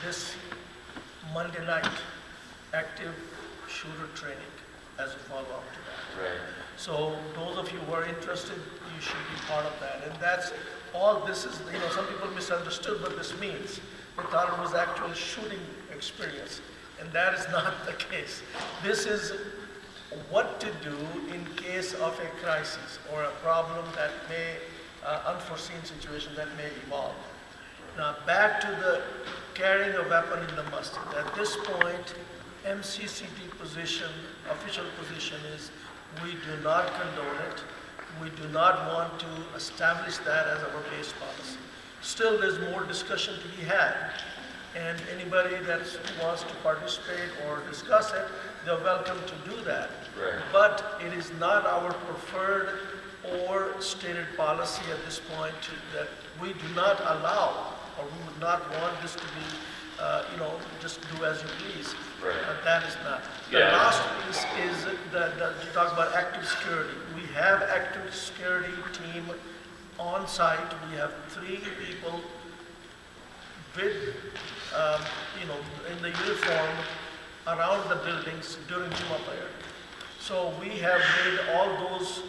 S4: this Monday night, active shooter training as a follow-up to that.
S2: Right.
S4: So those of you who are interested, you should be part of that. And that's all this is, you know, some people misunderstood what this means. They thought it was actual shooting experience, and that is not the case. This is what to do in case of a crisis or a problem that may, unforeseen situation that may evolve. Now back to the carrying a weapon in the masjid. At this point, MCCT position, official position is we do not condone it. We do not want to establish that as our base policy. Still, there's more discussion to be had. And anybody that wants to participate or discuss it, they're welcome to do that.
S2: Right.
S4: But it is not our preferred or stated policy at this point that we do not allow, or we would not want this to be, you know, just do as you please.
S2: Right.
S4: That is not. The
S2: Yeah.
S4: last piece is that you talk about active security. We have active security team on site. We have 3 people with, you know, in the uniform around the buildings during Jummah prayer. So we have made all those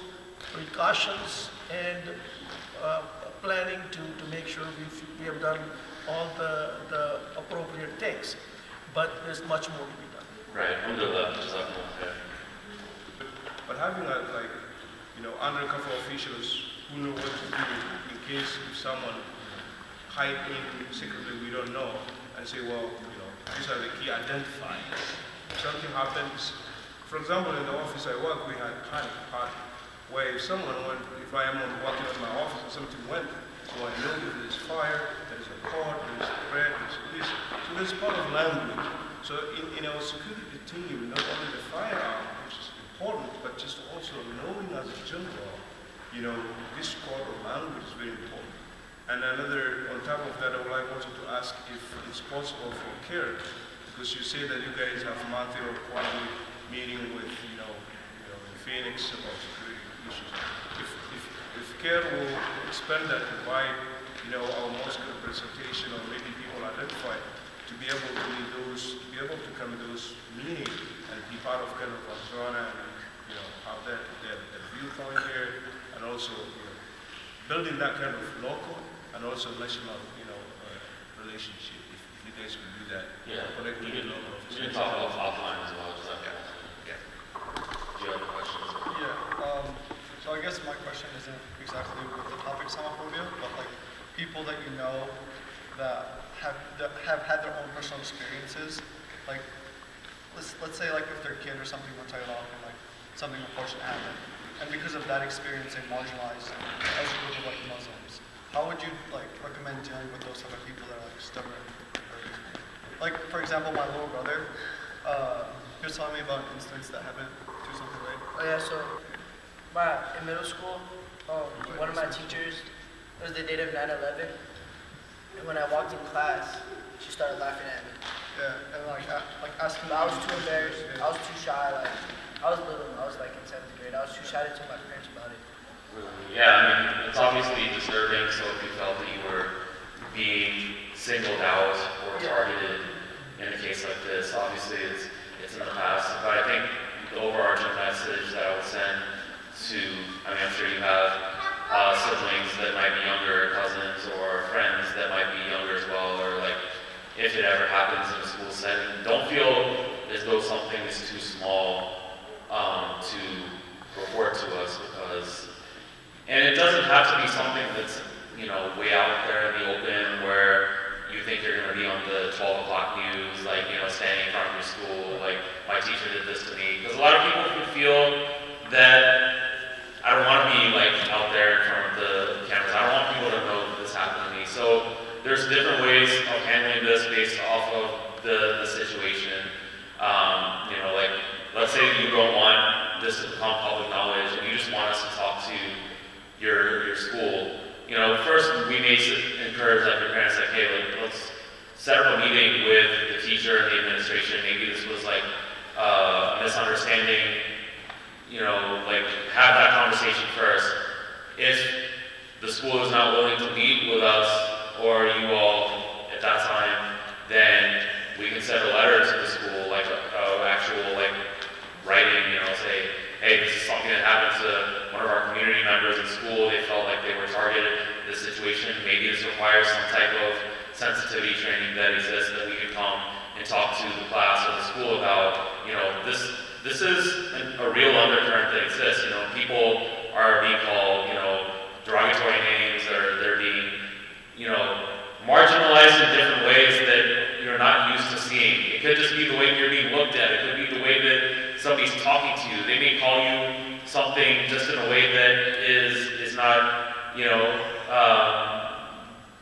S4: precautions and planning to make sure we have done all the appropriate things. But there's much more to be done.
S2: Right. Alhamdulillah.
S5: But having like, you know, undercover officials who know what to do in case if someone hide in secretly we don't know and say, well, you know, these are the key identifiers. If something happens, for example, in the office I work, we had panic party where if someone went, if I am working in my office and something went, so I know that there's fire, there's a cord, there's bread, there's this. So there's part of language. So in our security team, not only the firearm, which is important, but just also knowing as a general, you know, this code of language is very important. And another, on top of that, I would like also to ask if it's possible for CAIR, because you say that you guys have monthly or quarterly meeting with, you know, in Phoenix about security issues. If CAIR will expand that to why, our mosque representation, or maybe people identify, to be able to lead those, to be able to come to those meetings and be part of kind of Arizona and have that viewpoint here, and also building that kind of local and also national relationship. If you guys can do that, connect with the local office.
S2: You can talk about offline as well. Just like yeah. Do you have any questions?
S6: Yeah. So I guess my question isn't exactly with the topic Islamophobia, but like people that you know that have had their own personal experiences, like let's say like if their kid or something went off and like something unfortunate happened, and because of that experience they marginalized as a group of like Muslims. How would you like recommend dealing with those type of people that are like stubborn? Like for example, my little brother, he was telling me about an instance that happened to something, right?
S7: Oh yeah, so in middle school, one of my teachers, it was the date of 9/11, and when I walked in class, she started laughing at me.
S6: Yeah, and like asking.
S7: I was too embarrassed. I was too shy. Like I was little. I was like in 7th grade. I was too shy to tell my parents about it.
S2: Yeah, I mean, it's obviously disturbing. So if you felt that you were being singled out or targeted in a case like this, obviously it's in the past. But I think the overarching message that I would send to, I'm sure you have siblings that might be younger, cousins, or friends that might be younger as well, or like if it ever happens in a school setting, don't feel as though something is too small to report to us, because, and it doesn't have to be something that's way out there in the open where you think you're going to be on the 12 o'clock news, like standing in front of your school, like my teacher did this to me, because a lot of people would feel that I don't want to be like out there in front of the cameras. I don't want people to know that this happened to me. So there's different ways of handling this based off of the situation. Like let's say you don't want this to become public knowledge and you just want us to talk to your school. First we may encourage like your parents, like, hey, like let's set up a meeting with the teacher and the administration. Maybe this was like a misunderstanding. Like have that conversation first. If the school is not willing to meet with us or you all at that time, then we can send a letter to the school, like actual like writing, say, hey, this is something that happened to one of our community members in school. They felt like they were targeted in this situation. Maybe this requires some type of sensitivity training that exists that we can come and talk to the class or the school about. This is a real undercurrent that exists. People are being called, derogatory names, or they're being, marginalized in different ways that you're not used to seeing. It could just be the way you're being looked at. It could be the way that somebody's talking to you. They may call you something just in a way that is not,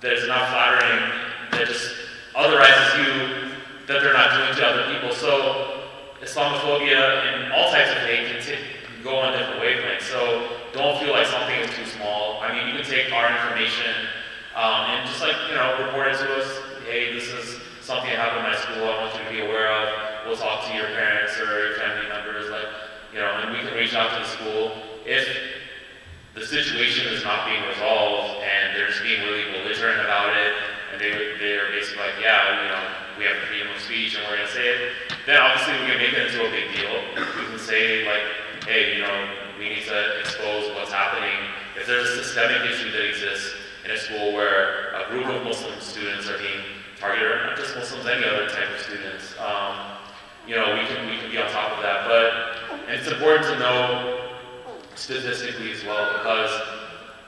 S2: that is not flattering, that just otherizes you, that they're not doing to other people. So Islamophobia and all types of hate can go on different wavelengths. So don't feel like something is too small. You can take our information and just report it to us. Hey, this is something that happened in my school. I want you to be aware of. We'll talk to your parents or your family members, and we can reach out to the school. If the situation is not being resolved and they're just being really belligerent about it, and they're basically like, yeah, we have freedom of speech and we're going to say it, then obviously we're going to make it into a big deal. We can say like, hey, we need to expose what's happening. If there's a systemic issue that exists in a school where a group of Muslim students are being targeted, or not just Muslims, any other type of students, we can be on top of that. And it's important to know statistically as well, because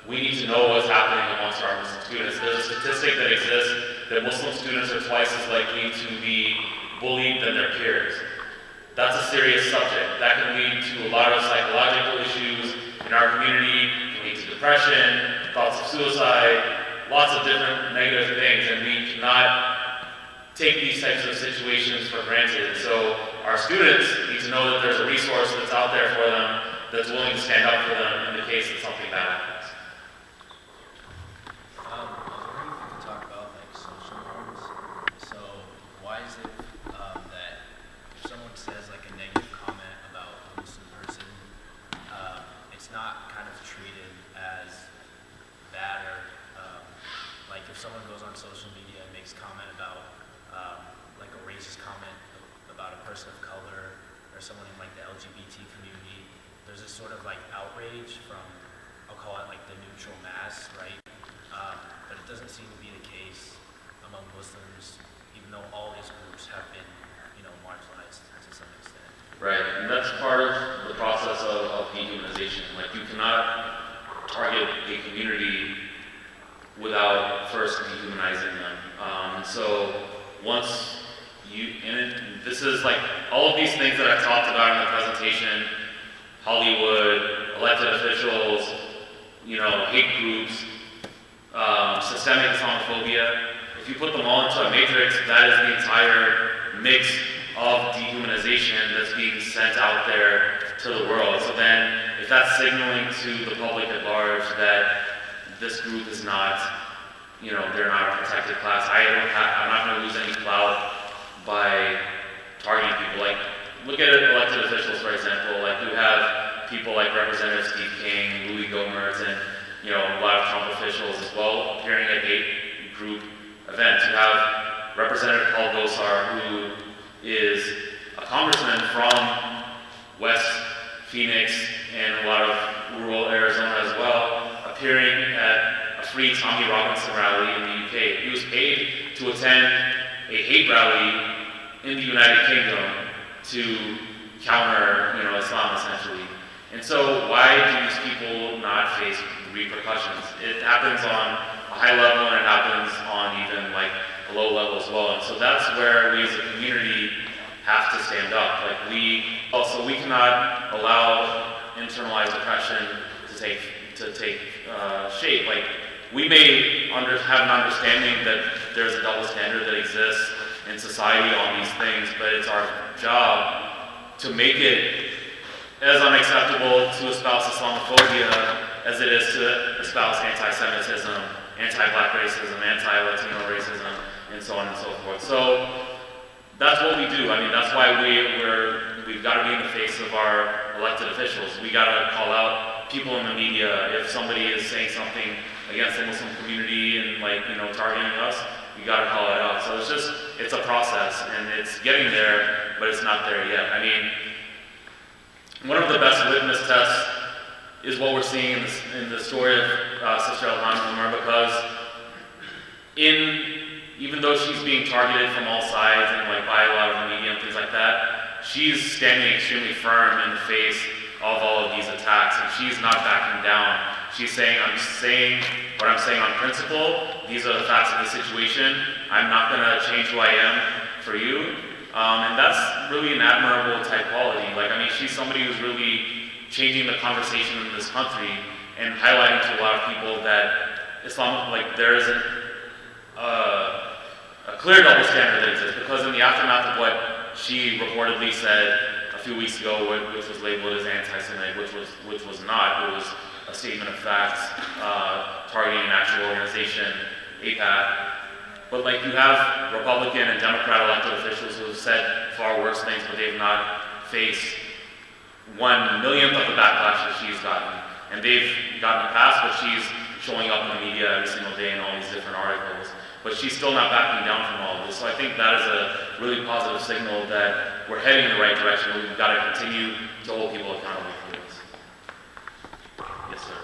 S2: we need to know what's happening amongst our Muslim students. There's a statistic that exists that Muslim students are twice as likely to be bullied than their peers. That's a serious subject. That can lead to a lot of psychological issues in our community. It can lead to depression, thoughts of suicide, lots of different negative things, and we cannot take these types of situations for granted. So our students need to know that there's a resource that's out there for them, that's willing to stand up for them in the case that something bad happens.
S8: I was wondering if you could talk about social norms. So why is it that if someone says a negative comment about a Muslim person, it's not kind of treated as bad, or like if someone goes on social media and makes comment about like a racist comment about a person of color or someone in like the LGBT community, there's this sort of like outrage from, I'll call it like the neutral mass, right? But it doesn't seem to be the case among Muslims, even though all these groups have been, you know, marginalized to some extent.
S2: Right, and that's part of the process of dehumanization. Like, you cannot target a community without first dehumanizing them. So once this is like all of these things that I talked about in the presentation: Hollywood, elected officials, you know, hate groups, systemic Islamophobia. If you put them all into a matrix, that is the entire mix of dehumanization that's being sent out there to the world. So then, if that's signaling to the public at large that this group is not, you know, they're not a protected class, I'm not going to lose any clout by targeting people. Like, look at elected officials, for example. Like, you have people like Representative Steve King, Louis Gohmert, and, you know, a lot of Trump officials as well appearing at hate group events. You have Representative Paul Gosar, who is a congressman from West Phoenix and a lot of rural Arizona as well, appearing at a free Tommy Robinson rally in the UK. He was paid to attend a hate rally in the United Kingdom to counter, you know, Islam essentially. And so why do these people not face repercussions? It happens on a high level and it happens on even like a low level as well. And so that's where we as a community have to stand up. Like, we cannot allow internalized oppression to take shape. Like, we may have an understanding that there's a double standard that exists in society on these things, but it's our job to make it as unacceptable to espouse Islamophobia as it is to espouse anti-Semitism, anti-Black racism, anti-Latino racism, and so on and so forth. So that's what we do. I mean, that's why we've got to be in the face of our elected officials. We got to call out people in the media. If somebody is saying something against the Muslim community and, like, you know, targeting us, we got to call it out. So it's a process, and it's getting there, but it's not there yet. I mean, one of the best litmus tests is what we're seeing in the story of Sister Umar, because even though she's being targeted from all sides and, like, by a lot of the media and things like that, she's standing extremely firm in the face of all of these attacks, and she's not backing down. She's saying, I'm saying what I'm saying on principle. These are the facts of the situation. I'm not going to change who I am for you. And that's really an admirable type quality. Like, I mean, she's somebody who's really changing the conversation in this country and highlighting to a lot of people that Islam, like, there isn't a clear double standard that exists, because in the aftermath of what she reportedly said a few weeks ago, which was labeled as anti-Semitic, which was not. It was a statement of facts targeting an actual organization, APAC. But, like, you have Republican and Democrat elected officials who have said far worse things, but they've not faced 1/1,000,000th of the backlash that she's gotten. And they've gotten a pass, but she's showing up in the media every single day in all these different articles. But she's still not backing down from all of this. So I think that is a really positive signal that we're heading in the right direction, but we've got to continue to hold people accountable for this. Yes, sir.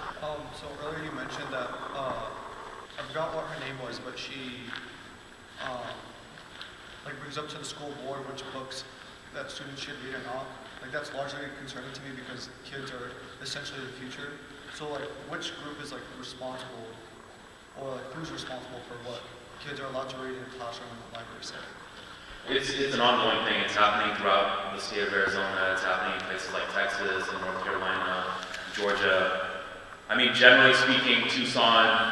S6: So earlier you mentioned that, I forgot what her name was, but she like brings up to the school board which books that students should read or not. Like, that's largely concerning to me because kids are essentially the future. So, like, which group is, like, responsible, or, like, who's responsible for what kids are allowed to read in a classroom in the library setting?
S2: It's an ongoing thing. It's happening throughout the state of Arizona. It's happening in places like Texas and North Carolina, Georgia. I mean, generally speaking, Tucson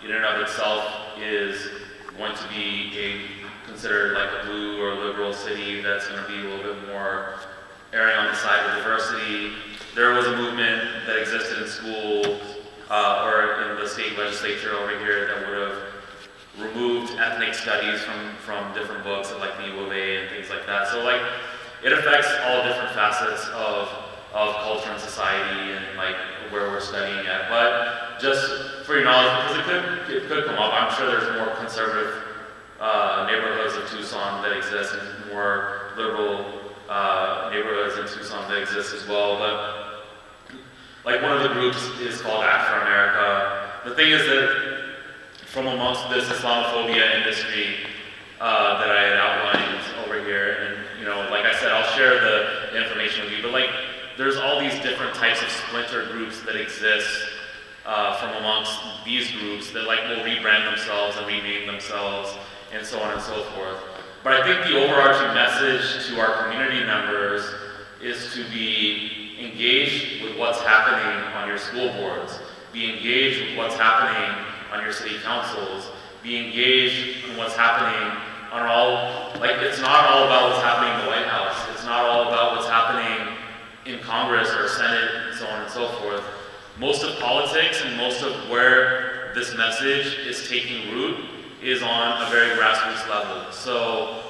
S2: in and of itself is going to be considered like a blue or liberal city that's going to be a little bit more erring on the side of diversity. There was a movement that existed in schools or in the state legislature over here that would have removed ethnic studies from different books at, like, the U of A and things like that. So, like, it affects all different facets of culture and society and, like, where we're studying at. But just for your knowledge, because it could come up. I'm sure there's more conservative neighborhoods of Tucson that exist, and more liberal neighborhoods in Tucson that exist as well. But like one of the groups is called Act for America. The thing is that from amongst this Islamophobia industry that I had outlined over here, and you know, like I said, I'll share the information with you. But like, there's all these different types of splinter groups that exist from amongst these groups that like will rebrand themselves and rename themselves and so on and so forth. But I think the overarching message to our community members is to be engaged with what's happening on your school boards, be engaged with what's happening on your city councils, be engaged in what's happening on all, like it's not all about what's happening in the White House, it's not all about what's happening in Congress or Senate and so on and so forth. Most of politics and most of where this message is taking root is on a very grassroots level. So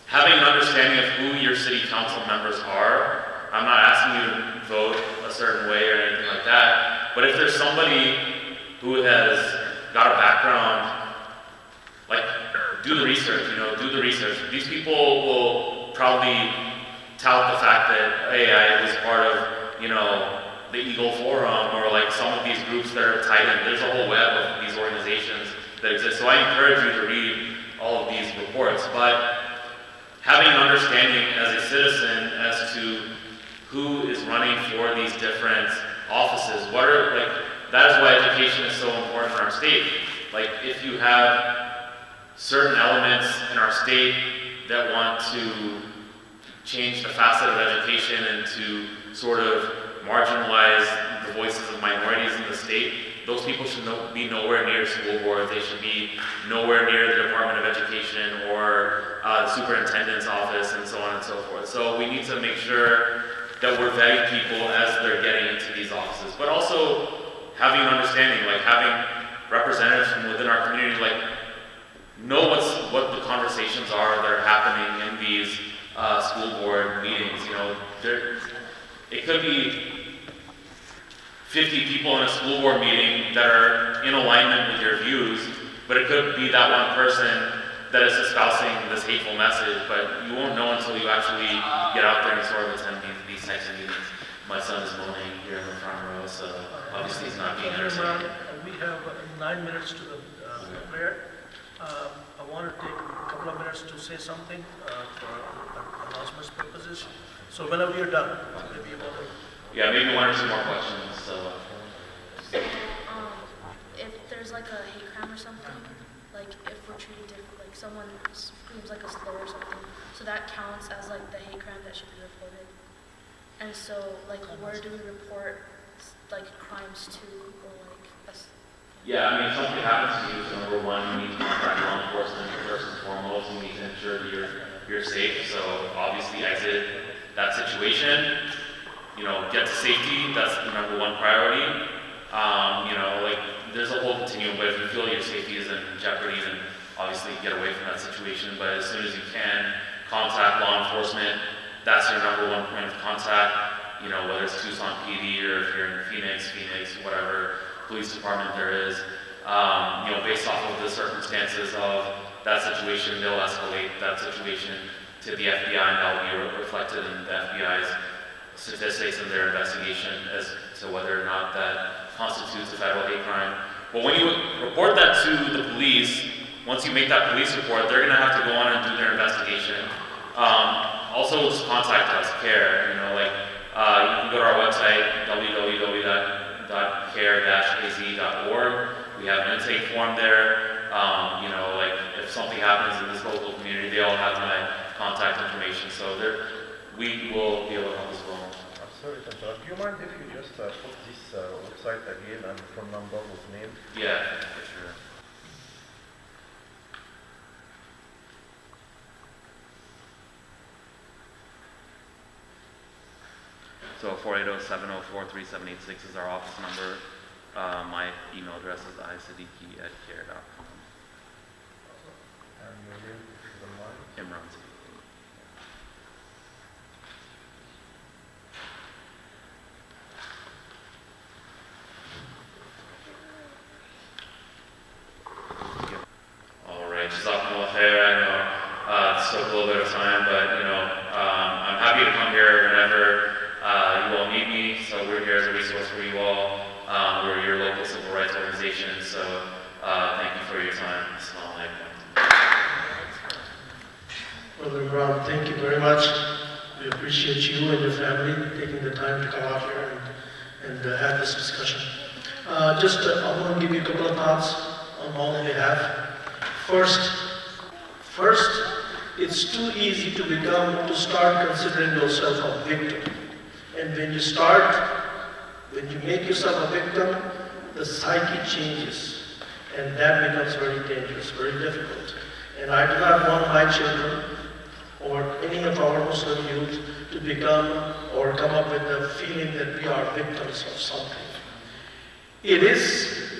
S2: having an understanding of who your city council members are, I'm not asking you to vote a certain way or anything like that, but if there's somebody who has got a background, like do the research, you know, do the research. These people will probably tout the fact that, hey, I was part of, you know, the Eagle Forum or like some of these groups that are tied in. There's a whole web of these organizations that exist. So I encourage you to read all of these reports, but having an understanding as a citizen as to who is running for these different offices, what are, like, that is why education is so important in our state. Like, if you have certain elements in our state that want to change the facet of education and to sort of marginalize the voices of minorities in the state, those people should be nowhere near school boards. They should be nowhere near the Department of Education or the superintendent's office and so on and so forth. So we need to make sure that we're vetting people as they're getting into these offices, but also having an understanding, like having representatives from within our community, like know what the conversations are that are happening in these school board meetings. You know, it could be 50 people in a school board meeting that are in alignment with your views, but it could be that one person that is espousing this hateful message, but you won't know until you actually get out there and sort of attend these types of meetings. My son is moaning here in the front row, so obviously he's not being entertained.
S4: We have 9 minutes to the prayer. I want to take a couple of minutes to say something for announcements purposes. So whenever you're done, maybe about
S2: yeah, maybe one or two more questions. So,
S9: if there's like a hate crime or something, like if we're treated different, like someone screams like a slur or something, so that counts as like the hate crime that should be reported. And so, like, where do we report like crimes to, or like us?
S2: Yeah, I mean, if something happens to you, so number one, you need to contact law enforcement first and foremost. You need to ensure that you're safe. So obviously, exit that situation. You know, get to safety. That's the number one priority. You know, like there's a whole continuum. But if you feel your safety is in jeopardy, then obviously get away from that situation. But as soon as you can, contact law enforcement. That's your number one point of contact. You know, whether it's Tucson PD or if you're in Phoenix, whatever police department there is. You know, based off of the circumstances of that situation, they'll escalate that situation to the FBI, and that will be reflected in the FBI's statistics and their investigation as to whether or not that constitutes a federal hate crime. But when you report that to the police, once you make that police report, they're going to have to go on and do their investigation. Also, just contact us, CAIR. You know, like you can go to our website, www.cair-az.org. We have an intake form there. You know, like if something happens in this local community, they all have my contact information. So we will be able to help as well.
S10: Sorry to interrupt. Do you mind if you just put this website again and phone number with name?
S2: Yeah, for sure. So 480-704-3786 is our office number. My email address is isadiki@cair.com.
S10: And your name, if you don't mind?
S2: Imran. Jazakumullah khair. I know this took a little bit of time, but I'm happy to come here whenever you all need me. So we're here as a resource for you all. We're your local civil rights organization. So thank you for your time. Assalamu alaikum.
S1: Brother Imran, thank you very much. We appreciate you and your family taking the time to come out here and have this discussion. I want to give you a couple of thoughts on all that we have. First, it's too easy to start considering yourself a victim. And when you make yourself a victim, the psyche changes. And that becomes very dangerous, very difficult. And I do not want my children or any of our Muslim youth to become or come up with the feeling that we are victims of something. It is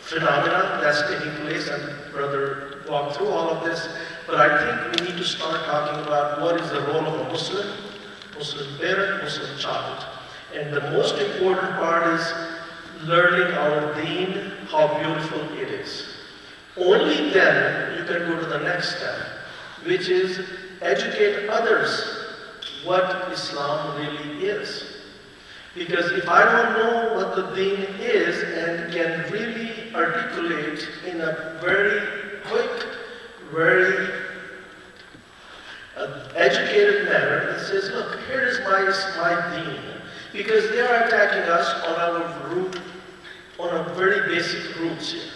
S1: phenomena that's taking place, and Brother walked through all of this, but I think we need to start talking about what is the role of a Muslim parent, Muslim child. And the most important part is learning our deen, how beautiful it is. Only then you can go to the next step, which is educate others what Islam really is. Because if I don't know what the deen is and can really articulate in a very quick, very educated manner, that says, look, here is my deen. Because they are attacking us on our root, on a very basic roots here.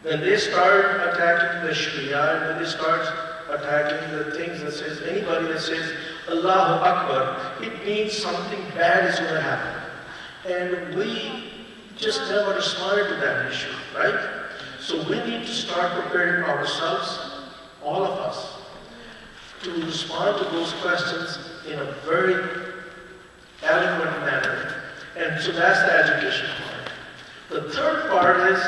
S1: When they start attacking the Sharia, when they start attacking the things that says, anybody that says Allahu Akbar, it means something bad is going to happen. And we just never responded to that issue, right? So we need to start preparing ourselves, all of us, to respond to those questions in a very eloquent manner. And so that's the education part. The third part is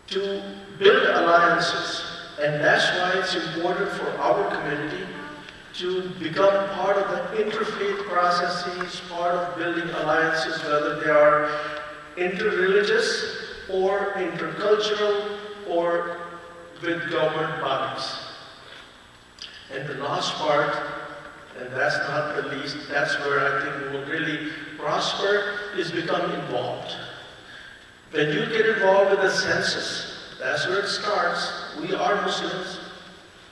S1: to build alliances. And that's why it's important for our community to become part of the interfaith processes, part of building alliances, whether they are interreligious or intercultural or with government bodies. And the last part, and that's not the least, that's where I think we will really prosper, is become involved. When you get involved with the census, that's where it starts. We are Muslims.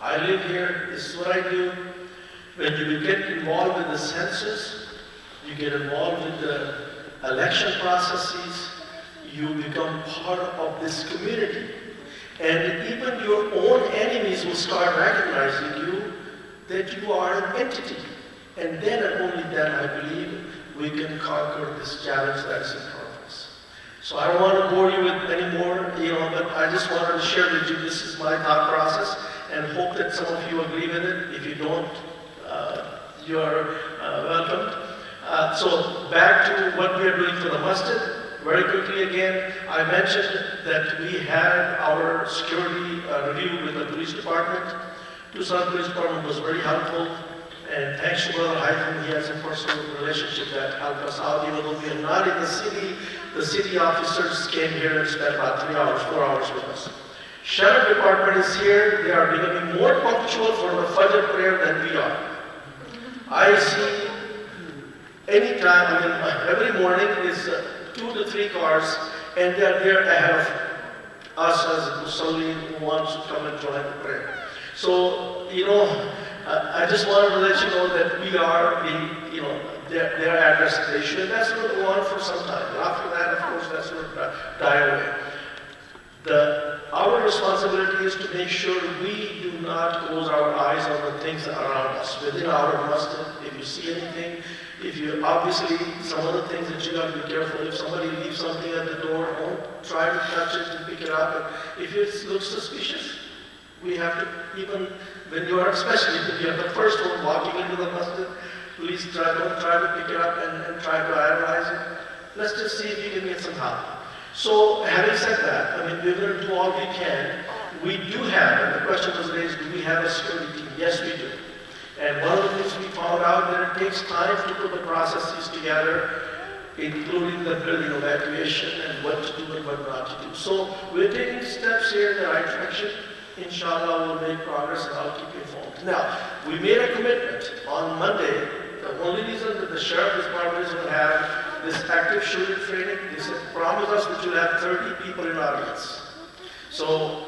S1: I live here. This is what I do. When you get involved with the census, you get involved with the election processes, you become part of this community. And even your own enemies will start recognizing you that you are an entity. And then and only then, I believe, we can conquer this challenge that is in front of us. So I don't want to bore you with any more, but I just wanted to share with you, this is my thought process, and hope that some of you agree with it. If you don't, you are welcome. So back to what we are doing for the masjid. Very quickly again, I mentioned that we had our security review with the police department. Tucson Police Department was very helpful. And thanks to Brother Hytham, he has a personal relationship that helped us out. Even though we are not in the city officers came here and spent about 4 hours with us. Sheriff Department is here. They are becoming more punctual for the Fajr prayer than we are. I see anytime, every morning is 2 to 3 cars, and they are there ahead of us as Muslims who wants to come and join the prayer. So, I just wanted to let you know that we are being, they're addressing the issue, and that's going to go on for some time. After that, of course, that's going to die away. Our responsibility is to make sure we do not close our eyes on the things around us. Within our masjid, if you see anything, obviously, some of the things that you got to be careful. If somebody leaves something at the door, don't try to touch it and pick it up. And if it looks suspicious, we have to, even when you are, especially if you are the first one walking into the masjid, please don't try to pick it up and try to analyze it. Let's just see if you can get some help. So, having said that, we're going to do all we can. We do have, and the question was raised, do we have a security team? Yes, we do. And one of the things we found out that it takes time to put the processes together, including the building evacuation and what to do and what not to do. So we're taking steps here in the right direction. inshallah, we'll make progress and I'll keep you informed. Now, we made a commitment on Monday. The only reason that the sheriff department is going to have this active shooting training, they said, promise us that you'll have 30 people in audience. So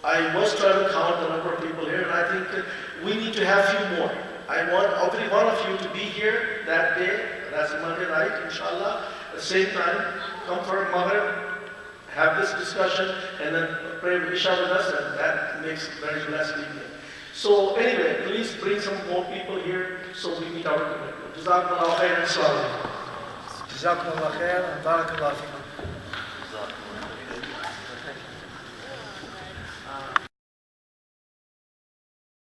S1: I was trying to count the number of people here, and I think that we need to have a few more. I want every one of you to be here that day, that's Monday night, inshallah. At the same time, come for Maghrib, have this discussion, and then pray Isha with us, and that makes a very blessed evening. So anyway, please bring some more people here so we meet our commitment. Jazakumullah khairan.
S4: جزاكم الله خير. بارك الله فيكم.